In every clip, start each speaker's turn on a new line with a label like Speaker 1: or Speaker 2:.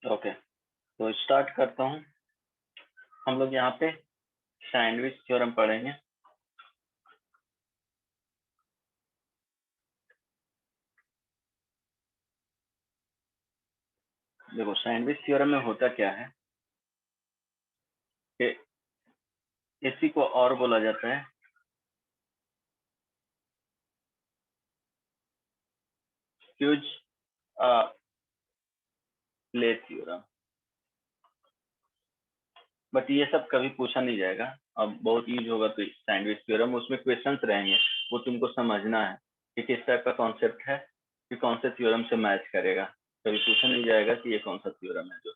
Speaker 1: Okay, तो start करता हूँ। हम लोग यहाँ पे सैंडविच थ्योरम पढ़ेंगे। देखो, सैंडविच थ्योरम में होता क्या है कि इसी को और बोला जाता है ह्यूज प्ले थ्योरम। बट ये सब कभी पूछा नहीं जाएगा। अब बहुत यूज होगा तो सैंडविच थ्योरम, उसमें क्वेश्चंस रहेंगे, वो तुमको समझना है कि किस टाइप का कॉन्सेप्ट है, कि कौन से थ्योरम से मैच करेगा। कभी पूछा नहीं जाएगा कि ये कौन सा थ्योरम है। जो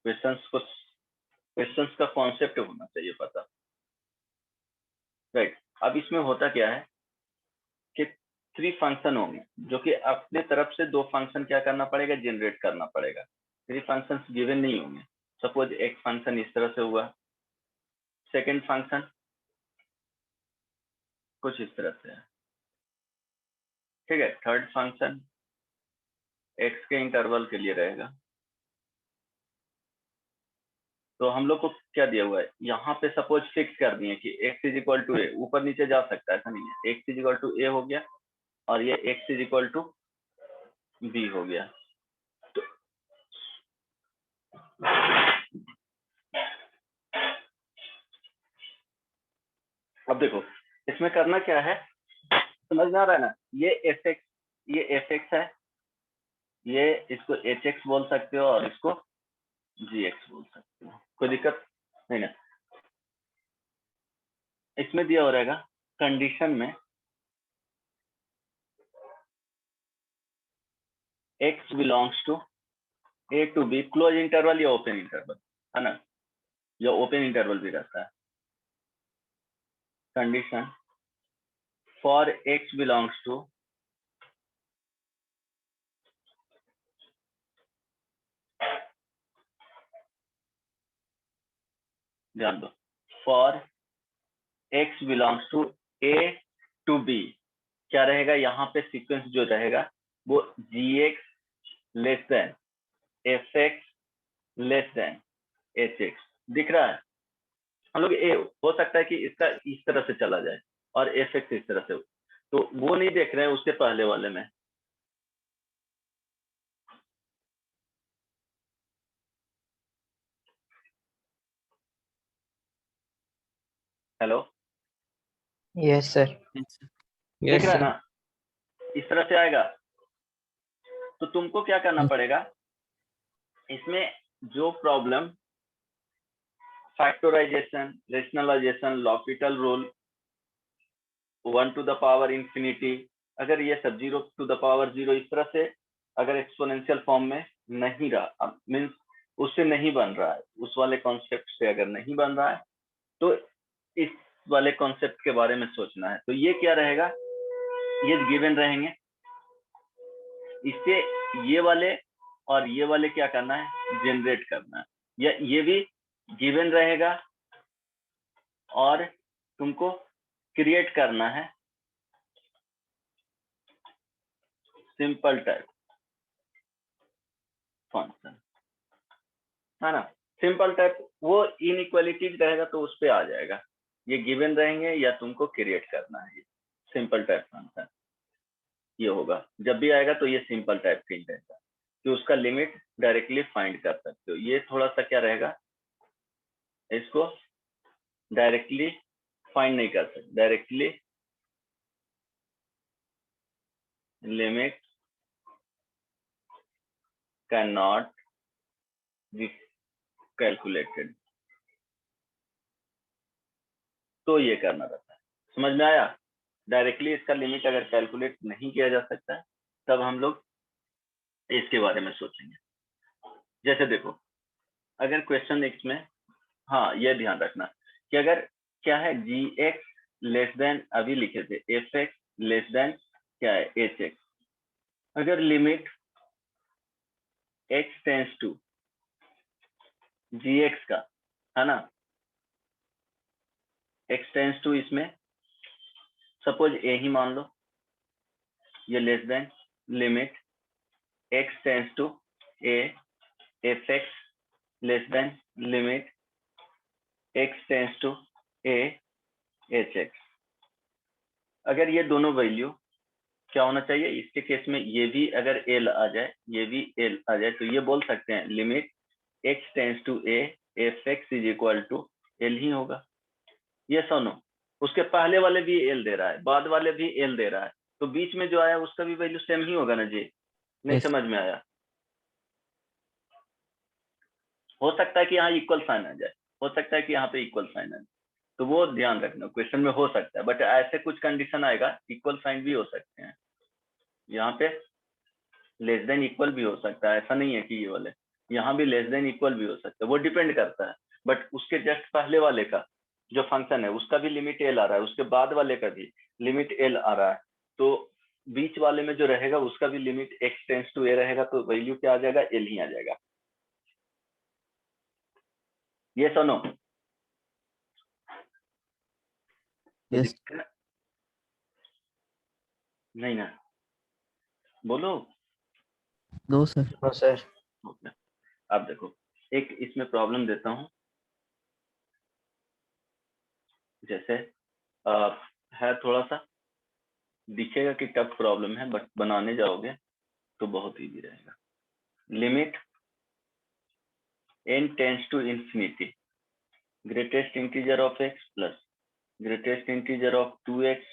Speaker 1: क्वेश्चंस का कॉन्सेप्ट होना चाहिए पता। राइट। अब इसमें होता क्या है कि 3 फंक्शन होंगे, जो कि अपने तरफ से 2 फंक्शन क्या करना पड़ेगा, जनरेट करना पड़ेगा। 3 फंक्शंस गिवन नहीं होंगे। सपोज एक फंक्शन इस तरह से हुआ, सेकंड फंक्शन कुछ इस तरह से है, ठीक है। थर्ड फंक्शन एक्स के इंटरवल के लिए रहेगा। तो हम लोग को क्या दिया हुआ है यहाँ पे, सपोज फिक्स कर दिए कि x is equal to a, ऊपर नीचे जा सकता है, ऐसा नहीं है। X is equal to a हो गया और ये x is equal to b हो गया। तो अब देखो, इसमें करना क्या है, समझ में आ रहा है ना। ये एफ एक्स है, ये इसको एच एक्स बोल सकते हो और इसको जी एक्स बोल सकते हो, कोई दिक्कत नहीं ना। इसमें दिया हो रहेगा कंडीशन में x belongs to a to b, close interval या ओपन इंटरवल, है ना, या ओपन इंटरवल भी रहता है। Condition for x belongs to ध्यान दो, for x belongs to a to b, क्या रहेगा यहाँ पे सीक्वेंस जो रहेगा वो gx less than fx less than hx। दिख रहा है हम लोग, ए हो सकता है कि इसका इस तरह से चला जाए और fx इस तरह से, तो वो नहीं देख रहे हैं उसके पहले वाले में। Hello,
Speaker 2: yes sir.
Speaker 1: दिख रहा है ना, इस तरह से आएगा। तो तुमको क्या करना पड़ेगा, इसमें जो problem factorization, rationalization, L'Hopital rule, 1 to the power infinity, अगर ये सब 0 टू द पावर 0 इस तरह से अगर एक्सपोनेंशियल फॉर्म में नहीं रहा, मीन्स उससे नहीं बन रहा है, उस वाले कॉन्सेप्ट से अगर नहीं बन रहा है, तो इस वाले कॉन्सेप्ट के बारे में सोचना है। तो ये क्या रहेगा, ये गिवन रहेंगे, इससे ये वाले और ये वाले क्या करना है, जनरेट करना है, या ये भी गिवन रहेगा और तुमको क्रिएट करना है सिंपल टाइप फंक्शन, है ना। सिंपल टाइप वो इनइक्वालिटीज रहेगा तो उस पर आ जाएगा। ये गिवन रहेंगे या तुमको क्रिएट करना है, ये सिंपल टाइप फंक्शन ये होगा। जब भी आएगा तो ये सिंपल टाइप का ही रहेगा कि उसका लिमिट डायरेक्टली फाइंड कर सकते हो। ये थोड़ा सा क्या रहेगा, इसको डायरेक्टली फाइंड नहीं कर सकते, directly limit can not be calculated. तो ये करना रहता है, समझ में आया। डायरेक्टली इसका लिमिट अगर कैलकुलेट नहीं किया जा सकता है तब हम लोग इसके बारे में सोचेंगे। जैसे देखो, अगर क्वेश्चन एक्स में, हाँ ये ध्यान रखना कि अगर क्या है जी एक्स लेस देन, अभी लिखे थे एफ एक्स लेस देन क्या है एच एक्स, अगर limit x tends to g x का, है ना, एक्स टेंस टू इसमें सपोज ए ही मान लो, ये less than limit x tends to a fx less than limit x tends to a hx। अगर ये दोनों वैल्यू क्या होना चाहिए, इसके केस में ये भी अगर l आ जाए, ये भी l आ जाए, तो ये बोल सकते हैं limit x tends to a fx is equal to l ही होगा। ये सुनो, उसके पहले वाले भी l दे रहा है, बाद वाले भी l दे रहा है, तो बीच में जो आया उसका भी वैल्यू सेम ही होगा ना जी। नहीं
Speaker 2: Yes.
Speaker 1: समझ में आया? हो सकता है कि यहाँ इक्वल साइन आ जाए, हो सकता है कि यहाँ पे इक्वल साइन आ जाए, तो वो ध्यान रखना, क्वेश्चन में हो सकता है, बट ऐसे कुछ कंडीशन आएगा इक्वल साइन भी हो सकते हैं, यहाँ पे लेस देन इक्वल भी हो सकता है, ऐसा नहीं है कि ये वाले, यहाँ भी लेस देन इक्वल भी हो सकता है, वो डिपेंड करता है। बट उसके जस्ट पहले वाले का जो फंक्शन है उसका भी लिमिट एल आ रहा है, उसके बाद वाले का भी लिमिट एल आ रहा है, तो बीच वाले में जो रहेगा उसका भी लिमिट एक्स टेंड्स टू ए रहेगा, तो वैल्यू क्या आ जाएगा, एल ही आ जाएगा। ये सुनो,
Speaker 2: Yes.
Speaker 1: नहीं ना, बोलो।
Speaker 2: No, sir. No, sir.
Speaker 1: अब देखो, एक इसमें प्रॉब्लम देता हूँ, जैसे है थोड़ा सा दिखेगा कि टफ प्रॉब्लम है, बट बनाने जाओगे तो बहुत इजी रहेगा। Limit n tends to infinity greatest integer of x plus greatest integer of 2x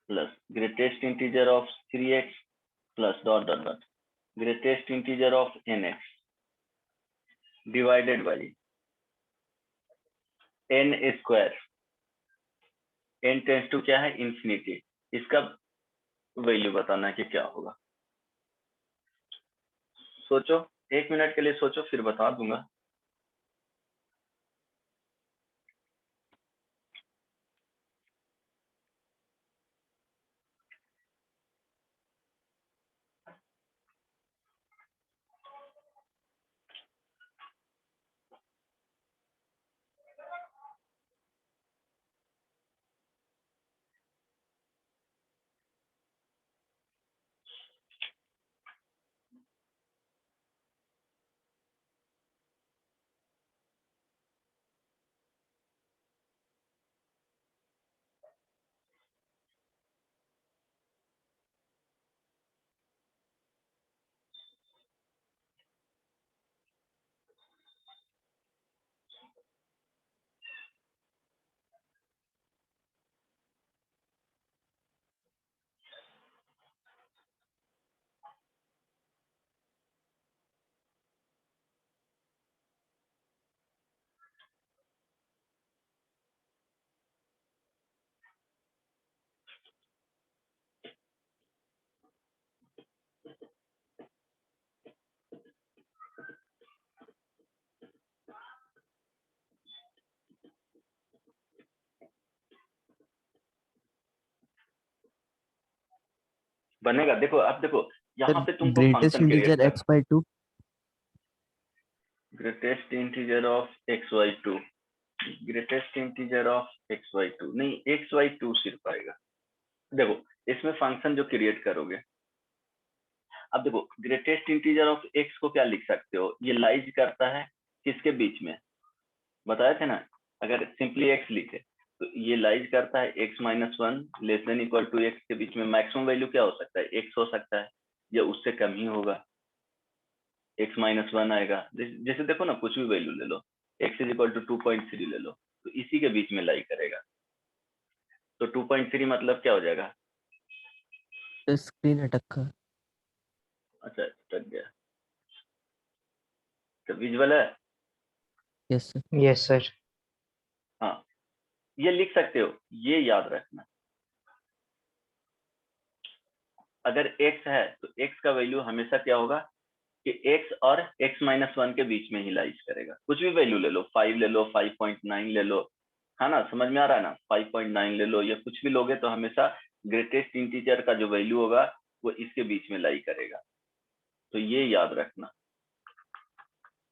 Speaker 1: plus greatest integer of 3x plus dot dot dot greatest integer of nx divided by n square. n tends to क्या है, infinity, इसका value बताना है कि क्या होगा। सोचो, 1 minute के लिए सोचो, फिर बता दूंगा। बनेगा, देखो अब देखो, यहाँ
Speaker 2: Sir,
Speaker 1: पे तुमको
Speaker 2: greatest
Speaker 1: फंक्शन
Speaker 2: integer
Speaker 1: क्रिएट करना,
Speaker 2: x by 2.
Speaker 1: Greatest integer of X Y two, greatest integer of X Y two नहीं, एक्स वाई टू सिर्फ आएगा। देखो इसमें फंक्शन जो क्रिएट करोगे, अब देखो ग्रेटेस्ट इंटीजर ऑफ एक्स को क्या लिख सकते हो, ये लाइज करता है किसके बीच में, बताए थे ना, अगर सिंपली एक्स लिखे तो ये लाइज करता है x minus one less than equal to X के बीच में। मैक्सिमम वैल्यू क्या हो सकता है, x हो सकता है, या उससे कम ही होगा, x माइनस वन आएगा। जैसे देखो ना, कुछ भी वैल्यू ले लो, x इज इक्वल टू 2.3 ले लो, तो इसी के बीच में लाई करेगा, तो 2.3 मतलब क्या हो जाएगा,
Speaker 2: The screen अटका।
Speaker 1: अच्छा टक गया, तो विजुअल है।
Speaker 2: Yes, sir. Yes, sir.
Speaker 1: हाँ, ये लिख सकते हो, ये याद रखना, अगर x है तो x का वैल्यू हमेशा क्या होगा कि x और x माइनस वन के बीच में ही लाइज करेगा। कुछ भी वैल्यू ले लो, 5 ले लो, 5.9 ले लो, है ना, समझ में आ रहा है ना, 5.9 ले लो, या कुछ भी लोगे तो हमेशा ग्रेटेस्ट इंटीजर का जो वैल्यू होगा वो इसके बीच में लाई करेगा, तो ये याद रखना।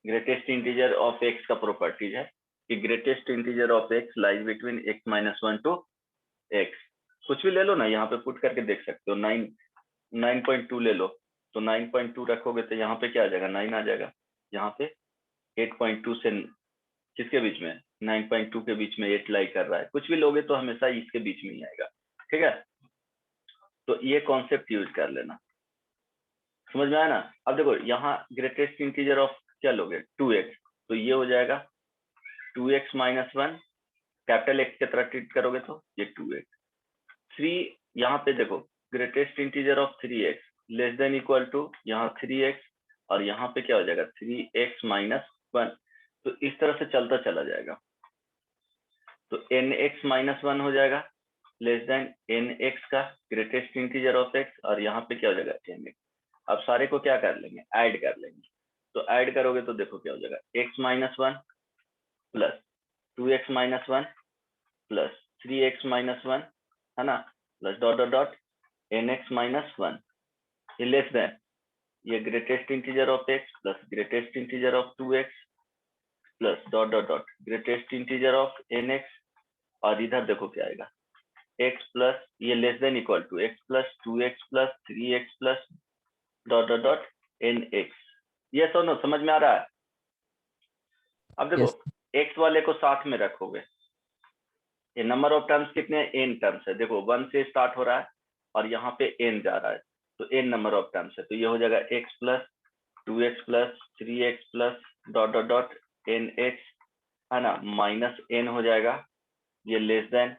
Speaker 1: ग्रेटेस्ट इंटीजर ऑफ एक्स का प्रॉपर्टीज है कि greatest integer of x lies between x minus one two x. कुछ भी ले लो ना, यहाँ पे पुट करके देख सकते हो, 9.2 ले लो, तो 9.2 रखोगे तो यहाँ पे क्या आ जाएगा, 9 आ जाएगा। यहाँ पे 8.2 से किसके बीच में, 9.2 के बीच में 8 लाई कर रहा है। कुछ भी लोगे तो हमेशा इसके बीच में ही आएगा, ठीक है। तो ये कॉन्सेप्ट यूज कर लेना, समझ में आया ना। अब देखो यहाँ ग्रेटेस्ट इंटीजर ऑफ क्या लोगे, 2x, तो ये हो जाएगा 2x माइनस 1, कैपिटल एक्स की तरह ट्रीट करोगे तो ये 2x। 3 यहाँ पे देखो greatest integer of 3x less than equal to यहाँ 3x, और यहाँ पे क्या हो जाएगा 3x माइनस 1। तो इस तरह से चलता चला जाएगा। तो nx माइनस 1 हो जाएगा लेस देन nx का ग्रेटेस्ट इंटीजर ऑफ x, और यहाँ पे क्या हो जाएगा nx। अब सारे को क्या कर लेंगे, ऐड कर लेंगे। तो ऐड करोगे तो देखो क्या हो जाएगा, x minus 1 plus 2x minus 1 plus 3x minus 1, है ना, plus dot dot dot nx minus 1, ये लेस देन ये greatest integer of x plus greatest integer of 2x plus dot dot dot greatest integer of nx, और इधर देखो क्या आएगा, x plus ये less than equal to x plus 2x plus 3x plus dot dot dot nx। ये सुनो, समझ में आ रहा है। अब देखो x वाले को साथ में रखोगे, ये नंबर ऑफ टर्म्स कितने, n टर्म्स है। देखो 1 से स्टार्ट हो रहा है और यहाँ पे n जा रहा है, तो n नंबर ऑफ टर्म्स है। तो ये हो जाएगा x plus 2x plus 3x plus dot dot dot nx, है ना, माइनस n हो जाएगा, ये लेस देन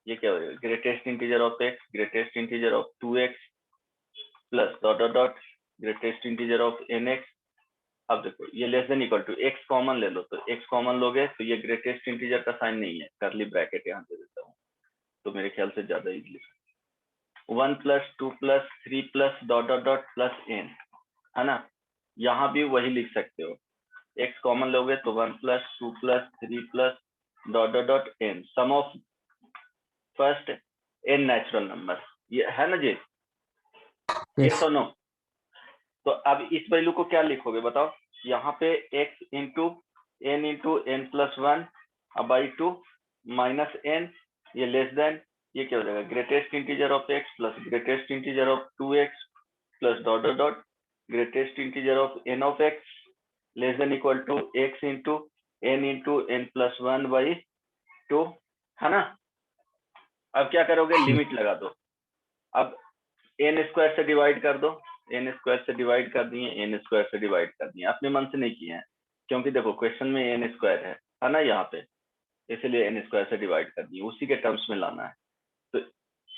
Speaker 1: ये क्या हो जाएगा, greatest integer of x greatest integer of 2x plus dot dot dot greatest integer of nx। अब देखो ये less than equal to x common ले लो, तो x कॉमन लोगे तो ये ग्रेटेस्ट इंटीजर का साइन नहीं है, करली ब्रैकेट यहाँ दे देता हूँ तो मेरे ख्याल से ज्यादा easily 1 plus 2 plus 3 plus dot dot dot plus n, है ना। यहाँ भी वही लिख सकते हो, x कॉमन लोगे तो 1 plus 2 plus 3 plus dot dot dot n, sum of first n natural number, ये है ना जी, ये सुनो। तो अब इस वैल्यू को क्या लिखोगे बताओ, यहाँ पे x into n plus 1 by 2 minus n, ये लेस देन ये क्या हो जाएगा, greatest integer of x plus greatest integer of 2x plus dot dot dot greatest integer of n of x less than equal to x into n plus 1 by 2, है ना। अब क्या करोगे, लिमिट लगा दो। अब n स्क्वायर से divide कर दो, n स्क्वायर से डिवाइड कर दिए, n स्क्वायर से डिवाइड कर दिए, अपने मन से नहीं किए हैं क्योंकि देखो क्वेश्चन में n स्क्वायर है ना यहाँ पे, इसलिए n स्क्वायर से डिवाइड कर दिए, उसी के टर्म्स में लाना है। तो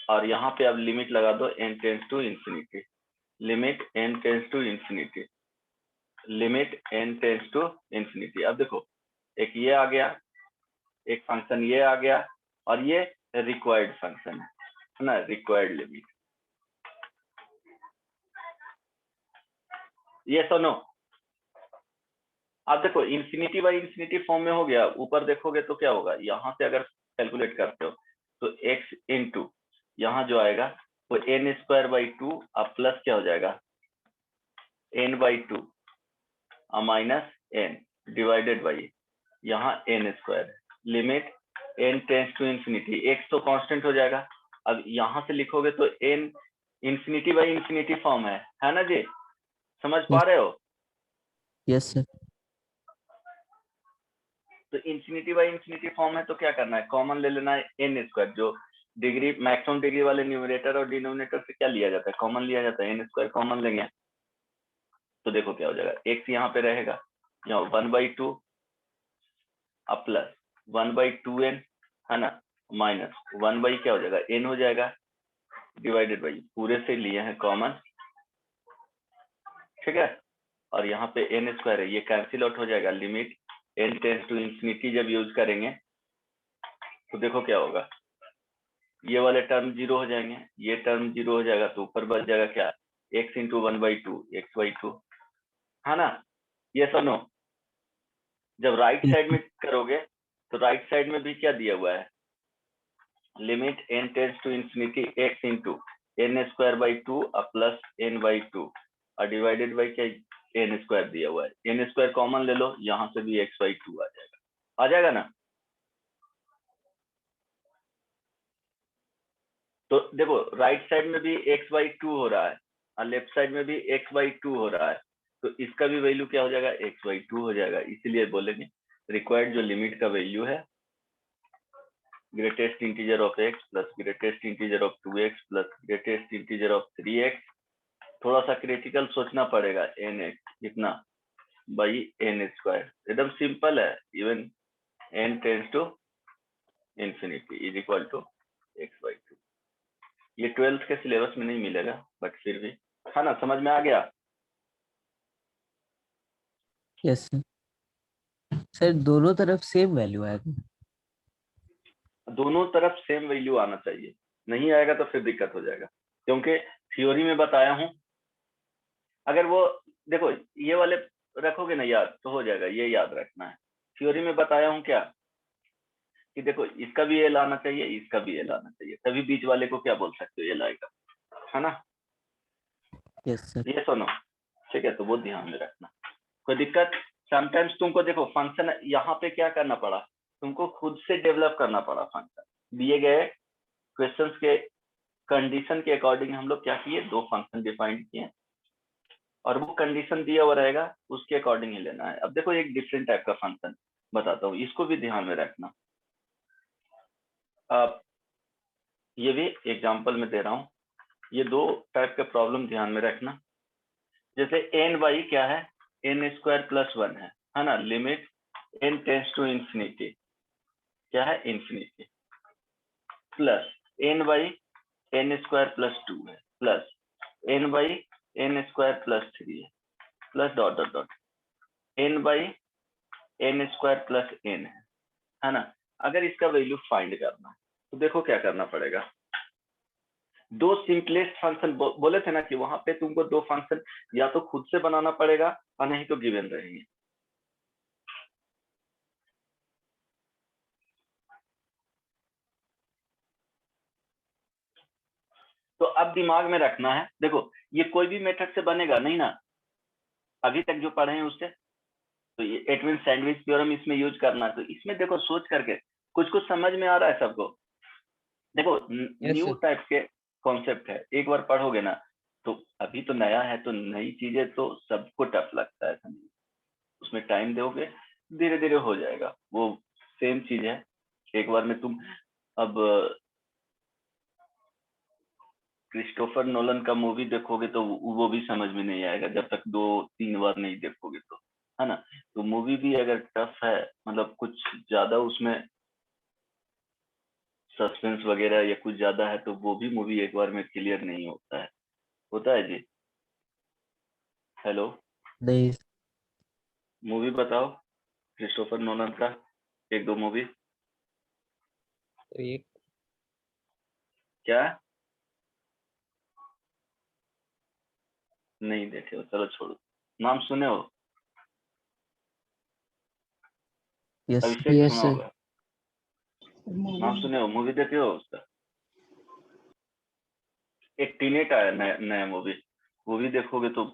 Speaker 1: और यहाँ पे अब लिमिट लगा दो, n tends to infinity, limit n tends to infinity, limit n tends to infinity. अब देखो एक ये आ गया, एक फंक्शन ये आ गया, और ये रिक्वायर्ड फंक्शन है ना, रिक्वायर्ड लिमिट। ये सुनो, अब देखो इंफिनिटी बाई इंफिनिटी फॉर्म में हो गया, ऊपर देखोगे तो क्या होगा, यहाँ से अगर कैलकुलेट करते हो तो x इंटू यहाँ जो आएगा वो n स्क्वायर बाई 2 अब प्लस क्या हो जाएगा n by 2 minus n divided by यहाँ n square, limit n tends to infinity, x तो कांस्टेंट हो जाएगा। अब यहाँ से लिखोगे तो n infinity by infinity form है ना जी, समझ पा रहे हो।
Speaker 2: Yes sir.
Speaker 1: तो इंफिनिटी बाई इंफिनिटी फॉर्म है तो क्या करना है, कॉमन ले लेना है n स्क्वायर, जो डिग्री मैक्सिमम डिग्री वाले न्यूमरेटर और डिनोमिनेटर से क्या लिया जाता है, कॉमन लिया जाता है, n स्क्वायर कॉमन लेंगे तो देखो क्या हो जाएगा, x यहाँ पे रहेगा, यहाँ 1/2 अब प्लस 1/2n, है ना, माइनस 1 बाई क्या हो जाएगा n हो जाएगा, डिवाइडेड बाई पूरे से लिए हैं कॉमन, ठीक है। और यहाँ पे n स्क्वायर है, ये कैंसिल आउट हो जाएगा, limit n tends to infinity जब यूज करेंगे तो देखो क्या होगा, ये वाले टर्म जीरो हो जाएंगे, ये टर्म जीरो हो जाएगा, तो ऊपर बच जाएगा क्या, x इंटू 1/2 x/2, है ना। ये सुनो, जब राइट साइड में करोगे तो राइट साइड में भी क्या दिया हुआ है, limit n tends to infinity x into n square by 2 plus n/2 और डिवाइडेड बाई क्या n स्क्वायर दिया हुआ है, n स्क्वायर कॉमन ले लो, यहाँ से भी x/2 आ जाएगा ना। तो देखो राइट साइड में भी x/2 हो रहा है, और लेफ्ट साइड में भी x/2 हो रहा है, तो इसका भी वैल्यू क्या हो जाएगा, x/2 हो जाएगा। इसीलिए बोलेंगे रिक्वायर्ड जो लिमिट का वैल्यू है, greatest integer of x plus greatest integer of 2x plus greatest integer of 3x, थोड़ा सा क्रिटिकल सोचना पड़ेगा, nx इतना बाई n स्क्वायर, एकदम सिंपल है। Even n tends to infinity is equal to x/2। ये 12th के सिलेबस में नहीं मिलेगा, बट फिर भी है ना, समझ में आ गया।
Speaker 2: Yes sir. सर दोनों तरफ सेम वैल्यू आएगा?
Speaker 1: दोनों तरफ सेम वैल्यू आना चाहिए, नहीं आएगा तो फिर दिक्कत हो जाएगा, क्योंकि थ्योरी में बताया हूं, अगर वो देखो ये वाले रखोगे ना याद तो हो जाएगा, ये याद रखना है। थ्योरी में बताया हूं क्या कि देखो इसका भी एल आना चाहिए, इसका भी एल आना चाहिए, तभी बीच वाले को क्या बोल सकते हो, एल आएगा, है ना।
Speaker 2: Yes sir.
Speaker 1: ये सुनो, ठीक है, तो वो ध्यान में रखना। कोई दिक्कत? समटाइम्स तुमको देखो फंक्शन यहाँ पे क्या करना पड़ा, तुमको खुद से डेवलप करना पड़ा फंक्शन। दिए गए क्वेश्चंस के कंडीशन के अकॉर्डिंग हम लोग क्या किए, 2 फंक्शन डिफाइन किए, और वो कंडीशन दिया हुआ रहेगा उसके अकॉर्डिंग ही लेना है। अब देखो एक डिफरेंट टाइप का फंक्शन बताता हूँ, इसको भी ध्यान में रखना। अब ये भी एग्जांपल में दे रहा हूँ, ये 2 टाइप के प्रॉब्लम ध्यान में रखना। जैसे एन बाई क्या है, एन स्क्वायर प्लस 1 है ना, limit N tends to infinity, क्या है, infinity, plus N by N square plus 2 है, plus N by N square plus 3 है, plus dot dot dot N by N square plus N है ना। अगर इसका वैल्यू फाइंड करना है तो देखो क्या करना पड़ेगा। 2 सिंपलेस्ट फंक्शन बोले थे ना कि वहां पे तुमको 2 फंक्शन या तो खुद से बनाना पड़ेगा और नहीं तो गिवन रहेंगे। तो अब दिमाग में रखना है, देखो ये कोई भी मेथड से बनेगा नहीं ना, अभी तक जो पढ़े हैं उससे। तो ये एडविन सैंडविच थ्योरम इसमें यूज करना है, तो इसमें देखो सोच करके कुछ कुछ समझ में आ रहा है सबको। देखो न्यू टाइप के कॉन्सेप्ट है, एक बार पढ़ोगे ना तो अभी तो नया है, तो नई चीजें तो सबको टफ लगता है समझ, उसमें टाइम दोगे धीरे धीरे हो जाएगा। वो सेम चीज है, एक बार में तुम अब क्रिस्टोफर नोलन का मूवी देखोगे तो वो भी समझ में नहीं आएगा जब तक 2-3 बार नहीं देखोगे, तो है ना। तो मूवी भी अगर टफ है, मतलब कुछ ज्यादा उसमें सस्पेंस वगैरह या कुछ ज्यादा है, तो वो भी मूवी एक बार में क्लियर नहीं होता है। होता है जी? हेलो,
Speaker 2: नहीं।
Speaker 1: मूवी बताओ क्रिस्टोफर नोलन का, 1-2 मूवी।
Speaker 3: तो एक
Speaker 1: क्या नहीं देखे हो, चलो छोड़ो, नाम सुने हो?
Speaker 2: यस
Speaker 1: अभिषेक सुना
Speaker 2: सर।
Speaker 1: होगा, नाम सुने हो, मूवी देखे हो उसका? एक टीनेट आया नया मूवी, वो भी देखोगे तो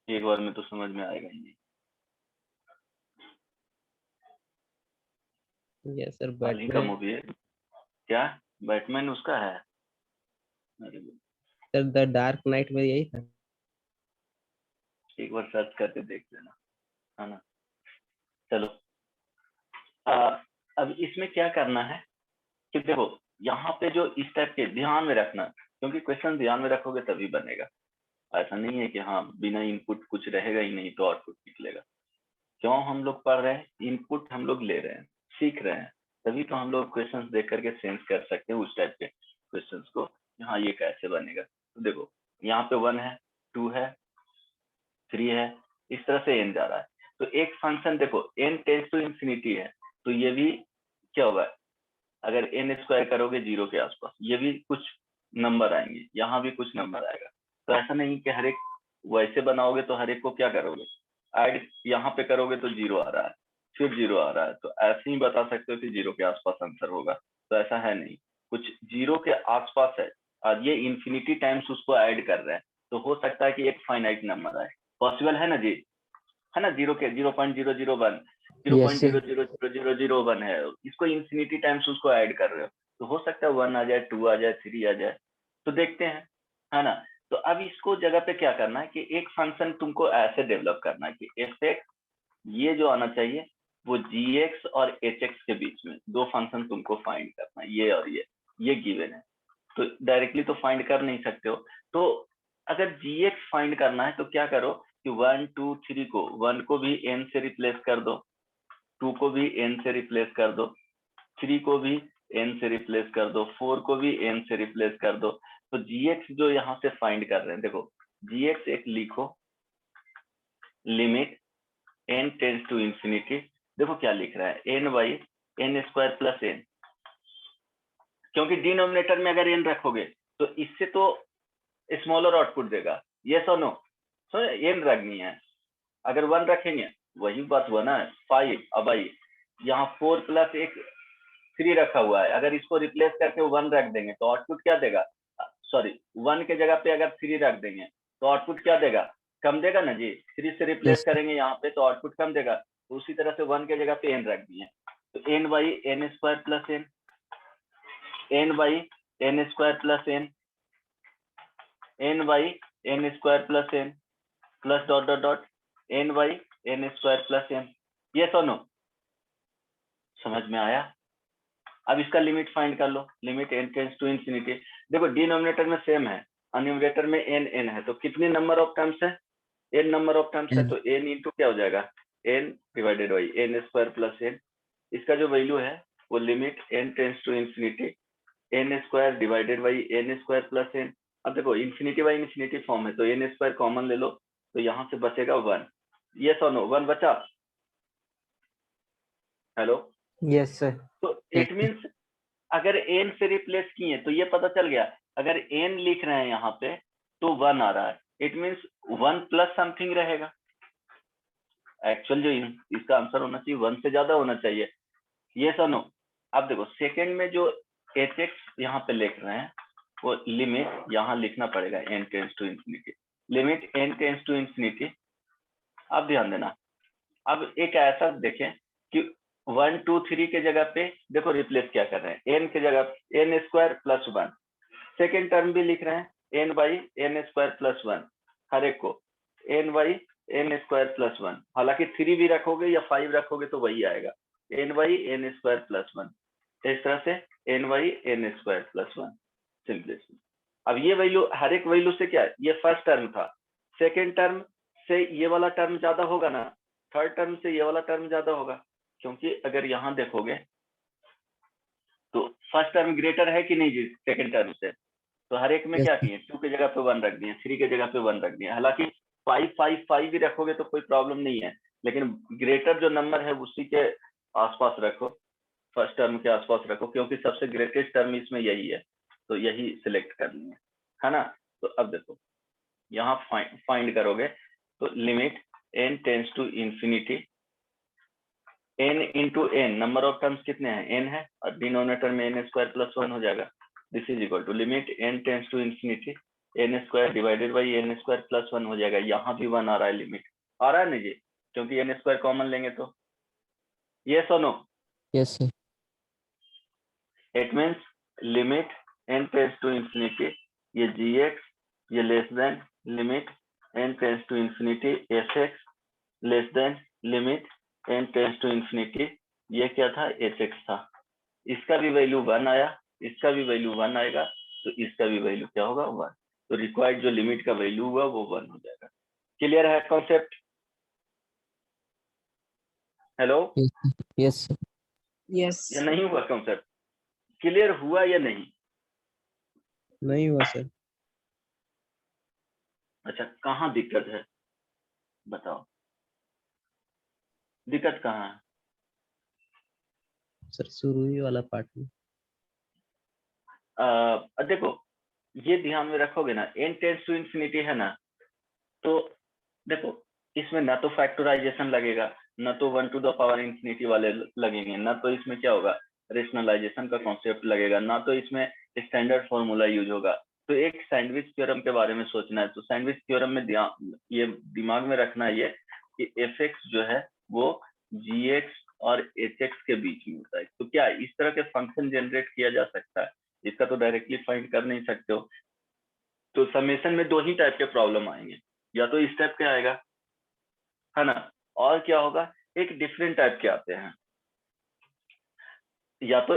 Speaker 1: एक बार में तो समझ में आएगा ही नहीं।
Speaker 3: यस सर,
Speaker 1: हाल ही का मूवी है, क्या बैटमैन उसका है?
Speaker 3: सर द डार्क नाइट में यही था।
Speaker 1: एक बार सर्च करके देख लेना, है ना। चलो अब इसमें क्या करना है कि देखो यहाँ पे जो इस टाइप के ध्यान में रखना, क्योंकि क्वेश्चन ध्यान में रखोगे तभी बनेगा। ऐसा नहीं है कि हाँ बिना इनपुट कुछ रहेगा ही नहीं तो आउटपुट निकलेगा। क्यों हम लोग पढ़ रहे हैं, इनपुट हम लोग ले रहे हैं, सीख रहे हैं, तभी तो हम लोग क्वेश्चंस देख करके सेंस कर सकते हैं उस टाइप के क्वेश्चंस को, हाँ ये कैसे बनेगा। तो देखो यहाँ पे 1 है, 2 है, 3 है, इस तरह से n जा रहा है। तो एक फंक्शन देखो n टेंड्स टू इंफिनिटी है, तो ये भी क्या होगा, अगर n स्क्वायर करोगे 0 के आसपास, ये भी कुछ नंबर आएंगे, यहाँ भी कुछ नंबर आएगा। तो ऐसा नहीं कि हर एक वैसे बनाओगे तो हर एक को क्या करोगे, ऐड यहाँ पे करोगे तो 0 आ रहा है, फिर 0 आ रहा है, तो ऐसे ही बता सकते हो कि 0 के आसपास आंसर होगा। तो ऐसा है नहीं, कुछ 0 के आसपास है और ये इंफिनिटी टाइम्स उसको ऐड कर रहे हैं, तो हो सकता है कि एक फाइनाइट नंबर आए, पॉसिबल है ना जी, है ना। 0 के 0.001 0.00001 है, इसको इंफिनिटी टाइम्स उसको ऐड कर रहे हो, तो हो सकता है 1 आ जाए, 2 आ जाए, 3 आ जाए, तो देखते हैं, है ना। तो अब इसको जगह पे क्या करना है कि एक फंक्शन तुमको ऐसे डेवलप करना है कि एफ एक्स ये जो आना चाहिए वो जी एक्स और एच एक्स के बीच में दो फंक्शन तुमको फाइंड करना है, ये और ये गिवन है। तो डायरेक्टली तो फाइंड कर नहीं सकते हो, तो अगर जी एक्स फाइंड करना है तो क्या करो कि 1 2 3 को 1 को भी n से रिप्लेस कर दो, 2 को भी n से रिप्लेस कर दो, 3 को भी n से रिप्लेस कर दो, 4 को भी n से रिप्लेस कर दो। तो gx जो यहाँ से फाइंड कर रहे हैं, देखो gx एक लिखो limit n tends to infinity, देखो क्या लिख रहा है n by n square plus n, क्योंकि डिनोमिनेटर में अगर n रखोगे तो इससे तो स्मॉलर आउटपुट देगा, यस और नो। सो n रखनी है, अगर 1 रखेंगे वही बात हुआ ना 5। अब आई यहाँ 4 प्लस एक 3 रखा हुआ है, अगर इसको रिप्लेस करके 1 रख देंगे तो आउटपुट क्या देगा, सॉरी 1 के जगह पे अगर 3 रख देंगे तो आउटपुट क्या देगा, कम देगा ना जी। 3 से रिप्लेस करेंगे यहाँ पे तो आउटपुट कम देगा, तो उसी तरह से 1 के जगह पे n रख दिए, तो n by n square plus n, n by n square plus n, n by n square plus n plus dot dot dot n by n square plus n, ये तो नो समझ में आया। अब इसका लिमिट फाइंड कर लो, limit n tends to infinity. देखो डिनोमिनेटर में सेम है, न्यूमरेटर में n है, तो कितने नंबर ऑफ टर्म्स है, n नंबर ऑफ टर्म्स है, तो n इंटू क्या हो जाएगा n divided by n square plus n। इसका जो वैल्यू है वो limit n tends to infinity n square divided by n square plus n। अब देखो इंफिनिटी बाई इंफिनिटी फॉर्म है तो n स्क्वायर कॉमन ले लो, तो यहाँ से बचेगा 1, यस और नो, 1 बचा। Hello,
Speaker 2: yes sir.
Speaker 1: तो इट मीन्स अगर n से रिप्लेस किए तो ये पता चल गया, अगर n लिख रहे हैं यहाँ पे तो 1 आ रहा है, इट मीन्स 1 प्लस समथिंग रहेगा। एक्चुअल जो इसका आंसर होना चाहिए 1 से ज्यादा होना चाहिए, ये सर नो। अब देखो सेकंड में जो एच एक्स यहाँ पे लिख रहे हैं वो लिमिट यहाँ लिखना पड़ेगा n tends to infinity, limit n tends to infinity. अब ध्यान देना, अब एक ऐसा देखें कि 1 2 3 के जगह पे देखो रिप्लेस क्या कर रहे हैं, n के जगह n square plus 1, second term भी लिख रहे हैं n by n square plus 1, हर एक को n by n square plus 1, हालांकि 3 भी रखोगे या 5 रखोगे तो वही आएगा n by n square plus 1, इस तरह से n by n square plus 1 simplicity. अब ये वैल्यू हर एक वैल्यू से क्या है, ये फर्स्ट टर्म था, सेकेंड टर्म से ये वाला टर्म ज्यादा होगा ना, थर्ड टर्म से ये वाला टर्म ज्यादा होगा, क्योंकि अगर यहाँ देखोगे तो फर्स्ट टर्म ग्रेटर है कि नहीं जी सेकेंड टर्म से, तो हर एक में क्या किए 2 के जगह पे 1 रख दिए, 3 के जगह पे 1 रख दिए, हालांकि 5 5 5 भी रखोगे तो कोई प्रॉब्लम नहीं है, लेकिन ग्रेटर जो नंबर है उसी के आसपास रखो, फर्स्ट टर्म के आसपास रखो, क्योंकि सबसे ग्रेटेस्ट टर्म इसमें यही है, तो यही सिलेक्ट करनी है ना। तो अब देखो यहाँ फाइंड करोगे तो limit n tends to infinity n into n, number of terms कितने हैं n है, और डिनोमिनेटर में n स्क्वायर प्लस 1 हो जाएगा, this is equal to limit n tends to infinity n square divided by n square plus 1 हो जाएगा, यहाँ भी 1 आ रहा है, लिमिट आ रहा है ना जी, क्योंकि n स्क्वायर कॉमन लेंगे तो, यस और no.
Speaker 2: Yes sir.
Speaker 1: It means limit n tends to infinity, ये gx ये less than limit n tends to infinity fx less than limit n tends to infinity, ये क्या था hx था, इसका भी वैल्यू 1 आया, इसका भी वैल्यू 1 आएगा, तो इसका भी वैल्यू क्या होगा 1, तो रिक्वायर्ड जो लिमिट का वैल्यू हुआ वो 1 हो जाएगा। क्लियर है concept? Hello,
Speaker 2: yes sir.
Speaker 4: Yes
Speaker 1: या नहीं हुआ कॉन्सेप्ट, क्लियर हुआ या नहीं?
Speaker 3: नहीं हुआ सर।
Speaker 1: अच्छा कहाँ दिक्कत है बताओ, दिक्कत कहाँ है?
Speaker 3: सर शुरू ही वाला पार्ट में।
Speaker 1: देखो ये ध्यान में रखोगे ना, n टेंड्स टू इंफिनिटी है ना, तो देखो इसमें ना तो फैक्टराइजेशन लगेगा, ना तो 1 टू द पावर इंफिनिटी वाले लगेंगे, ना तो इसमें क्या होगा रेशनलाइजेशन का कॉन्सेप्ट लगेगा, ना तो इसमें स्टैंडर्ड फॉर्मूला यूज होगा। तो एक सैंडविच थ्योरम के बारे में सोचना है, तो सैंडविच थ्योरम में ये दिमाग में रखना है ये कि fx जो है वो gx और hx के बीच में होता है, तो क्या इस तरह के फंक्शन जनरेट किया जा सकता है, इसका तो डायरेक्टली फाइंड कर नहीं सकते हो, तो समेशन में दो ही टाइप के प्रॉब्लम आएंगे, या तो इस टाइप के आएगा, है ना, और क्या होगा, एक डिफरेंट टाइप के आते हैं, या तो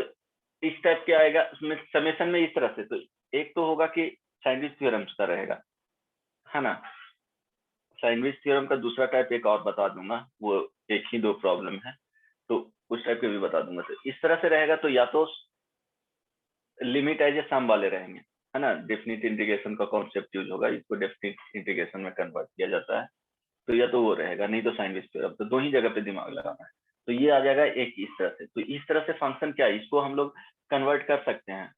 Speaker 1: इस टाइप के आएगा उसमें समेशन में इस तरह से। तो एक तो होगा कि सैंडविच थ्योरम्स का रहेगा, है ना, सैंडविच थ्योरम का दूसरा टाइप एक और बता दूंगा, वो एक ही दो प्रॉब्लम है, तो उस टाइप के भी बता दूंगा। तो इस तरह से रहेगा, तो या तो लिमिट एज ए सम वाले रहेंगे, है ना, डेफिनिट इंटीग्रेशन का कॉन्सेप्ट यूज होगा, इसको डेफिनिट इंटीग्रेशन में कन्वर्ट किया जाता है, तो या तो वो रहेगा, नहीं तो साइनविच थ्योरम। तो दो ही जगह पे दिमाग लगाना है। तो ये आ जाएगा एक इस तरह से। तो इस तरह से फंक्शन क्या है, इसको हम लोग कन्वर्ट कर सकते हैं।